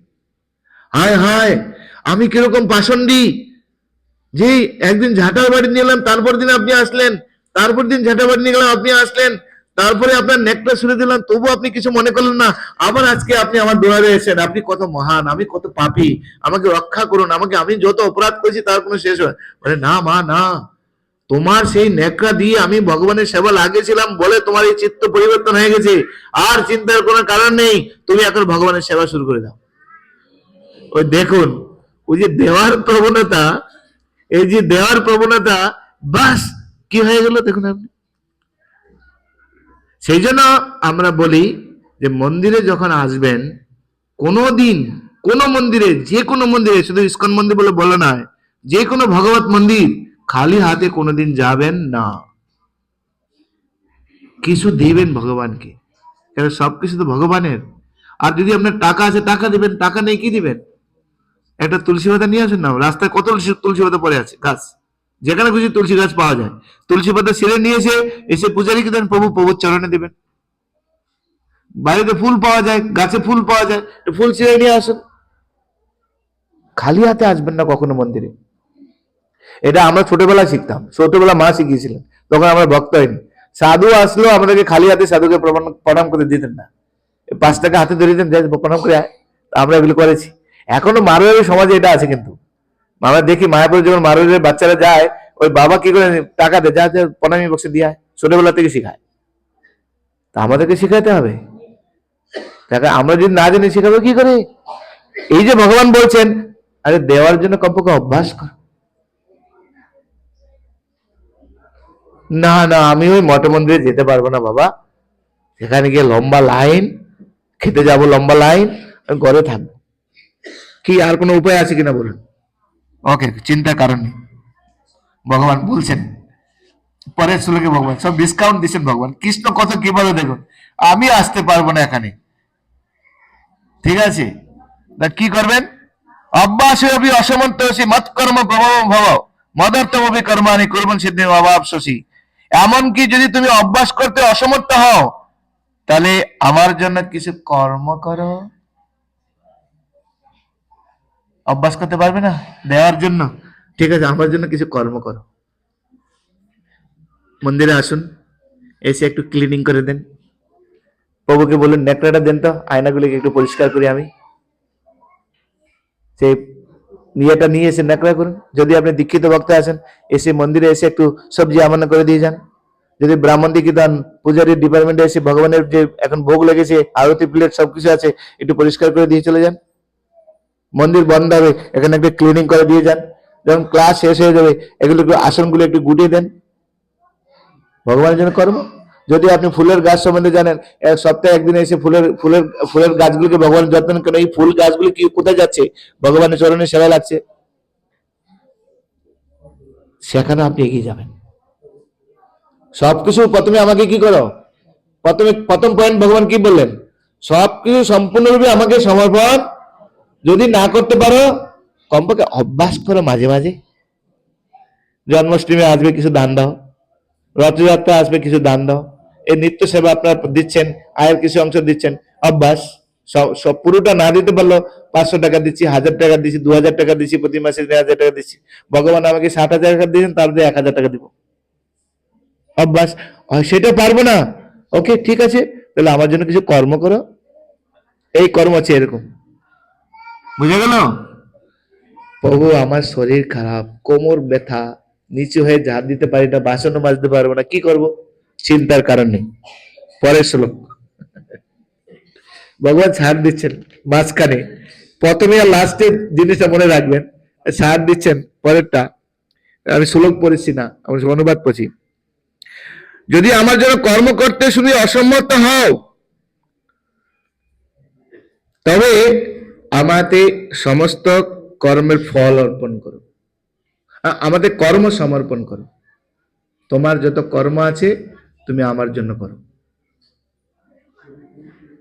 হায় হায়, আমি কিরকম পাষণ্ডী, যে একদিন ঝাঁটার বাড়ি নিয়ে এলাম, তারপর দিন আপনি আসলেন, তারপর দিন ঝাঁটার বাড়ি নিয়ে গেলাম, আপনি আসলেন, তারপরে আপনার নেকটা ছুড়ে দিলাম, তবু আপনি কিছু মনে করলেন না, আবার আজকে আপনি আমার দোয়ারে এসেছেন। আপনি কত মহান, আমি কত পাপী, আমাকে রক্ষা করুন, আমাকে, আমি যত অপরাধ করেছি তার কোনো শেষ হয়। বলে না মা না, তোমার সেই নেকড়া দিয়ে আমি ভগবানের সেবা লাগিয়েছিলাম বলে তোমার এই চিত্ত পরিবর্তন হয়ে গেছে, আর চিন্তার কোনো কারণ নেই, তুমি এখন ভগবানের সেবা শুরু করে দাও। ওই দেখুন, ওই যে দেওয়ার প্রবণতা, এই যে দেওয়ার প্রবণতা, বাস কি হয়ে গেল দেখুন আপনি। সেই জন্য আমরা বলি যে মন্দিরে যখন আসবেন, কোনোদিন কোন মন্দিরে, যে কোনো মন্দিরে, শুধু ইস্কন মন্দির বলে বলে নয়, যে কোনো ভগবত মন্দির খালি হাতে কোনোদিন যাবেন না, কিছু দিবেন ভগবানকে, কারণ সবকিছু তো ভগবানের। আর যদি আপনার টাকা আছে টাকা দিবেন, টাকা নেই কি দিবেন? একটা তুলসী পাতা নিয়ে আসুন না, রাস্তায় কত তুলসী পাতা পড়ে আছে, গাছ, যেখানে খুশি তুলসী গাছ পাওয়া যায়, তুলসী পাতা ছিঁড়ে নিয়ে এসে পূজারীকে দেন, প্রভুর চরণে দেবেন। বাড়িতে ফুল পাওয়া যায়, গাছে ফুল পাওয়া যায়, ফুল ছিঁড়ে নিয়ে আসুন। খালি হাতে আসবেন না কখনো মন্দিরে। এটা আমরা ছোটবেলায় শিখতাম, ছোটবেলা মা শিখিয়েছিলেন, তখন আমরা ভক্ত হয়নি। সাধু আসলো, আমাদেরকে খালি হাতে সাধুকে প্রণাম করে দিতেন না, 5 টাকা হাতে ধরে দিতেন, প্রণাম করে আয়। আমরা এগুলো করেছি। এখনো মারোয়ারি সমাজে এটা আছে, কিন্তু আমরা দেখি মায়াপুরে যখন মারোয়ারির বাচ্চারা যায়, ওই বাবা কি করে টাকা দেয়, যা প্রণামী বক্সে দিয়ে আয়, ছোটবেলা থেকে শিখায়। তা আমাদেরকে শিখাইতে হবে, টাকা আমরা যদি না জানি শিখাবো কি করে? এই যে ভগবান বলছেন, আরে দেওয়ার জন্য কমপক্ষে অভ্যাস কর। না না, আমি ওই মঠ মন্দিরে যেতে পারবো না বাবা, সেখানে গিয়ে লম্বা লাইন, খেতে যাব লম্বা লাইন, আমি ঘরে থাকবো। কি আর কোনো উপায় আছে কিনা বলুন? ওকে, চিন্তার কারণ নেই। ভগবান বলছেন, পরের শ্লোকে ভগবান সব ডিসকাউন্ট দিচ্ছেন। ভগবান কৃষ্ণ কত কি বলে দেখুন, আমি আসতে পারবো না এখানে, ঠিক আছে, তা কি করবেন? অভ্যাসে অভি অসমর্থ হসি মত কর্ম প্রভাব ভব মদর্থম অভি কর্মানি করবেন সিদ্ধি অভাব শশী। এমনকি যদি তুমি অভ্যাস করতে অসমর্থ হও, তাহলে আমার জন্য কিছু কর্ম করো। অভ্যাস করতে পারবে না দেওয়ার জন্য, ঠিক আছে, আমার জন্য কিছু কর্ম করো। মন্দিরে আসুন, এসে একটু ক্লিনিং করে দেন, প্রভুকে বলুন নেকড়াটা দেন তো, আয়নাগুলিকে একটু পরিষ্কার করি আমি। সেই নিয়েটা নিয়ে এসে নেকড়া করুন। যদি আপনি দীক্ষিত ভক্ত আছেন, এসে মন্দিরে এসে একটু সবজি আমান্য করে দিয়ে যান। যদি ব্রাহ্মণ দীক্ষিত হন, পূজারী ডিপার্টমেন্টে এসে ভগবানের যে এখন ভোগ লেগেছে, আরতি প্লেট সবকিছু আছে, একটু পরিষ্কার করে দিয়ে চলে যান। মন্দির বন্ধ হবে, এখানে একটু ক্লিনিং করে দিয়ে যান। যখন ক্লাস শেষ হয়ে যাবে, এগুলো একটু আসনগুলো একটু গুটিয়ে দেন। ভগবানের জন্য কর্ম। যদি আপনি ফুলের গাছ সম্বন্ধে জানেন, সপ্তাহে একদিন এসে ফুলের ফুলের ফুলের গাছগুলোকে ভগবানের যত্ন করেন। এই ফুল গাছগুলি কি কোথায় যাচ্ছে? ভগবানের চরণে সেবা লাগছে, সেখানে আপনি এগিয়ে যাবেন। সবকিছু প্রথমে আমাকে কি করো, প্রথম পয়েন্ট ভগবান কি বললেন? সবকিছু সম্পূর্ণরূপে আমাকে সমর্পণ। যদি না করতে পারো, কমপক্ষে অভ্যাস করো মাঝে মাঝে। জন্মাষ্টমী আসবে, কিছু দান দাও। রথযাত্রা আসবে, কিছু দান দাও। এই নিত্য সেবা আপনার দিচ্ছেন, আয়ের কিছু অংশ দিচ্ছেন, অভ্যাস। সব পুরোটা না দিতে পারলো, 500 টাকা দিচ্ছি, 1000 টাকা দিচ্ছি, 2000 টাকা দিচ্ছি, প্রতি মাসে 1000 টাকা দিচ্ছি। ভগবান আমাকে 60,000 টাকা দিয়েছেন, তার দিয়ে 1000 টাকা দিব। অভ্যাস। সেটা পারবো না, ওকে ঠিক আছে, তাহলে আমার জন্য কিছু কর্ম করো। এই কর্ম আছে এরকম, বুঝে গেল? প্রভু আমার শরীর খারাপ, কোমর ব্যথা, নিচু হয়ে ঝাড় দিতে পারি না, বাসনও মাজতে পারবো না, কি করব? চিন্তার কারণ নেই। পরের শ্লোক, ভগবান ছাড় দিচ্ছেন মাঝখানে, প্রথমে আর লাস্টে জিনিসটা মনে রাখবেন। স্যার দিচ্ছেন পরেরটা, আমি শ্লোক পড়েছি না, আমি অনুবাদ পড়ছি। যদি আমার জন্য কর্ম করতে শুধু অসম্মত হও, তবে আমাতে সমস্ত কর্মের ফল অর্পণ করো, আমাদের কর্ম সমর্পণ করো। তোমার যত কর্ম আছে তুমি আমার জন্য করো,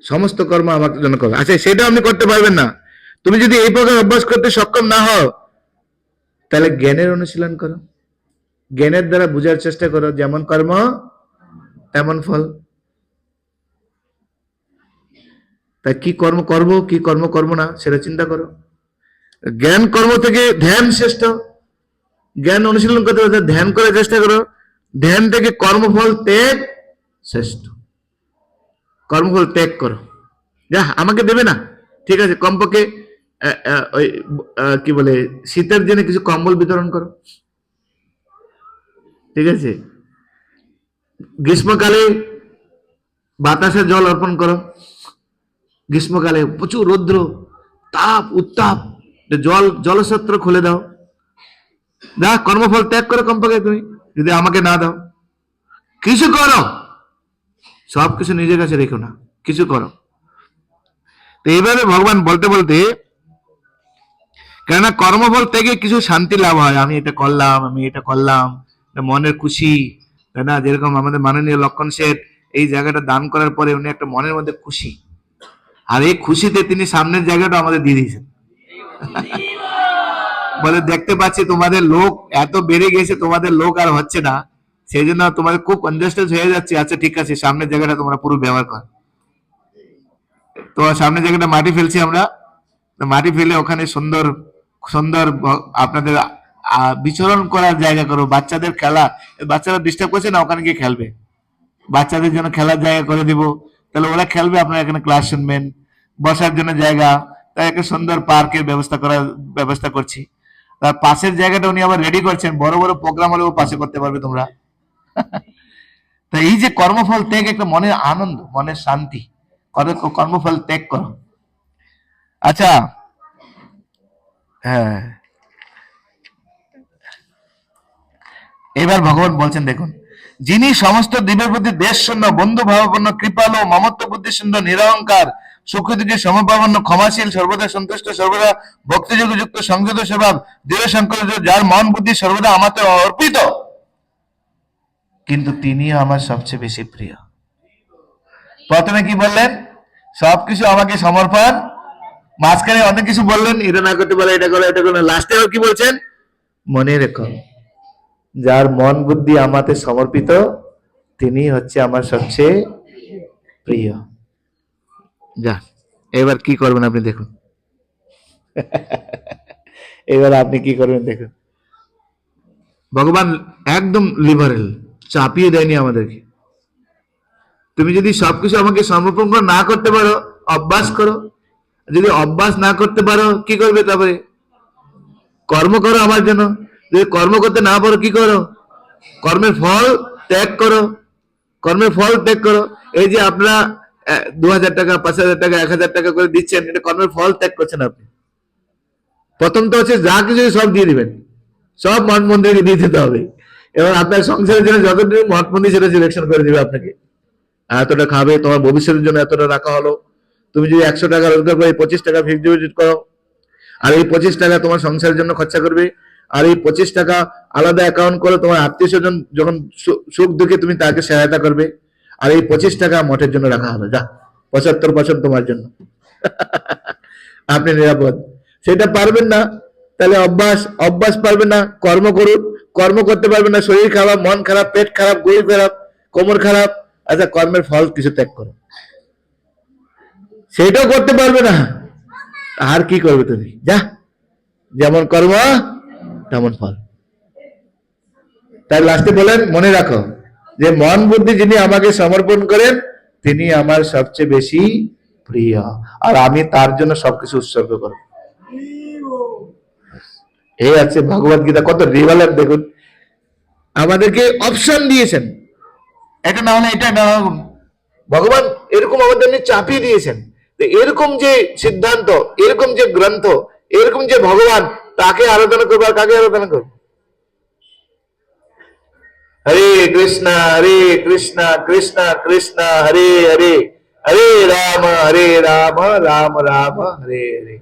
সমস্ত কর্ম আমার জন্য করো। আচ্ছা, সেটা আপনি করতে পারবেন না। তুমি যদি এই প্রকার অভ্যাস করতে সক্ষম না হও, তাহলে জ্ঞানের অনুশীলন করো, জ্ঞানের দ্বারা বুঝার চেষ্টা করো, যেমন কর্ম তেমন ফল। তাই কি কর্ম করব, কি কর্ম করবো না, সেটা চিন্তা করো। জ্ঞান কর্ম থেকে ধ্যান শ্রেষ্ঠ। জ্ঞান অনুশীলন করতে করতে ধ্যান করে চেষ্টা করো, ধ্যান থেকে কর্মফল ত্যাগ শ্রেষ্ঠ। কর্মফল ত্যাগ করো, যা আমাকে দেবে না, ঠিক আছে, কমপক্ষে ওই কি বলে শীতের দিনে কিছু কম্বল বিতরণ করো, ঠিক আছে। গ্রীষ্মকালে বাতাসে জল অর্পণ করো, গ্রীষ্মকালে প্রচুর রৌদ্র, তাপ, উত্তাপ, জলছত্র খুলে দাও। যা কর্মফল ত্যাগ করো কমপক্ষে তুমি, যদি আমাকে না দাও। কিছু করো, সবকিছু নিজের কাছে রেখো না, কিছু করো। তো এইভাবে ভগবান বলতে বলতে, কেননা কর্মফল থেকে কিছু শান্তি লাভ হয়। আমি এটা করলাম, আমি এটা করলাম, মনের খুশি, তাই না? যেরকম আমাদের মাননীয় লক্ষণ শেঠ এই জায়গাটা দান করার পরে উনি একটা মনের মধ্যে খুশি, আর এই খুশিতে তিনি সামনের জায়গাটা আমাদের দিয়ে দিয়েছেন। বলে দেখতে পাচ্ছি তোমাদের লোক এত বেড়ে গেছে, তোমাদের লোক আর হচ্ছে না, সেই জন্য তোমাদের খুব কনজেস্টেড হয়ে যাচ্ছে। আচ্ছা ঠিক আছে, সামনের জায়গাটা তোমরা পুরো ব্যবহার কর। তো সামনের জায়গাটা মাটি ফেলছি আমরা, মাটি ফেলে ওখানে সুন্দর সুন্দর আপনাদের বিচরণ করার জায়গা করো, বাচ্চাদের খেলা, বাচ্চারা ডিস্টার্ব করছে না, ওখানে গিয়ে খেলবে, বাচ্চাদের জন্য খেলার জায়গা করে দিব, তাহলে ওরা খেলবে, আপনারা এখানে ক্লাস শুনবেন, বসার জন্য জায়গা, তাই একটা সুন্দর পার্কের ব্যবস্থা করছি। তার পাশের জায়গাটা উনি আবার রেডি করছেন, বড় বড় প্রোগ্রাম হলেও পাশে করতে পারবে তোমরা। তা এই যে কর্মফল ত্যাগ, একটা মনের আনন্দ, মনের শান্তি, কর্মফল ত্যাগ করো। আচ্ছা, হ্যাঁ, এবার ভগবান বলছেন দেখুন, যিনি সমস্ত জীবের প্রতি দেশ শূন্য, বন্ধু ভাবাপন্ন, কৃপালু, মমত্ব বুদ্ধি সুন্দর, নিরহংকার, সুখদিকে সমভাবাপন্ন, ক্ষমাশীল, সর্বদা সন্তুষ্ট, সর্বদা ভক্তিযোগে যুক্ত, সংযত স্বভাব, দৃঢ় সংকল্প, যার মন বুদ্ধি সর্বদা আমাতে অর্পিত, কিন্তু তিনিও আমার সবচেয়ে বেশি প্রিয়। প্রথমে কি বললেন? সবকিছু আমাকে সমর্পণ, মাঝখানে অনেক কিছু বললেন, এটা না করতে পারে, এটা করো, এটা করো, লাস্টে কি বলছেন? মনে রেখো, যার মন বুদ্ধি আমাতে সমর্পিত, তিনি হচ্ছে আমার সবচেয়ে প্রিয়। যা, এবার কি করবেন আপনি দেখুন। এবার আপনি কি করবেন দেখুন। ভগবান একদম লিবারেল, চাপিয়ে দেয়নি আমাদেরকে। তুমি যদি সবকিছু আমাকে সমর্পণ না করতে পারো, অভ্যাস করো। যদি অভ্যাস না করতে পারো, কি করবে? তারপরে কর্ম করো আমার জন্য। যদি কর্ম করতে না পারো, কি করো? কর্মের ফল ত্যাগ করো, কর্মের ফল ত্যাগ করো। এই যে আপনারা 2000 টাকা, 5000 টাকা, 1000 টাকা করে দিচ্ছেন, এটা কর্মের ফল ত্যাগ করছেন আপনি। প্রথম তো হচ্ছে যা কিছু সব দিয়ে দিবেন, সব মঠ মন্দিরকে দিয়ে দিতে হবে। এবার আপনার সংসারের জন্য যতটুকু মঠ মন্দির, সেটা সিলেকশন করে দিবে আপনাকে। এতটা খাবে, তোমার ভবিষ্যতের জন্য এতটা রাখা হলো। তুমি যদি 100 টাকা রোজগার করে 25 টাকা ফিক্সড ডিপোজিট করো, আর এই 25 টাকা তোমার সংসারের জন্য খরচা করবে, আর এই 25 টাকা আলাদা অ্যাকাউন্ট করে তোমার আত্মীয় স্বজন যখন সুখ দুঃখে তুমি তাকে সহায়তা করবে, আর এই 25 টাকা মঠের জন্য রাখা হবে। যা, 75% তোমার জন্য। আপনি নিরাপদ। সেটা পারবেন না, তাহলে অভ্যাস পারবেন না, কর্ম করুন। কর্ম করতে পারবেন না, শরীর খারাপ, মন খারাপ, পেট খারাপ, গরিব খারাপ, কোমর খারাপ। আচ্ছা, কর্মের ফল কিছু ত্যাগ করো, সেটাও করতে পারবে না, আর কি করবে তুমি? যা, যেমন কর্ম তেমন ফল। তাই লাস্টে বলেন, মনে রাখো যে মন বুদ্ধি যিনি আমাকে সমর্পণ করেন, তিনি আমার সবচেয়ে বেশি প্রিয়, আর আমি তার জন্য সবকিছু উৎসর্গ করব। এই আছে ভগবত গীতা, কত রিভালার দেখুন, আমাদেরকে অপশন দিয়েছেন, এটা না হলে এটা না। ভগবান এরকম আমাদের চাপিয়ে দিয়েছেন, তো এরকম যে সিদ্ধান্ত, এরকম যে গ্রন্থ, এরকম যে ভগবান, তাকে আরাধনা করবো আর কাকে আরাধনা করবো? হরে কৃষ্ণ কৃষ্ণ কৃষ্ণ হরে হরে, হরে রাম রাম রাম হরে হরে।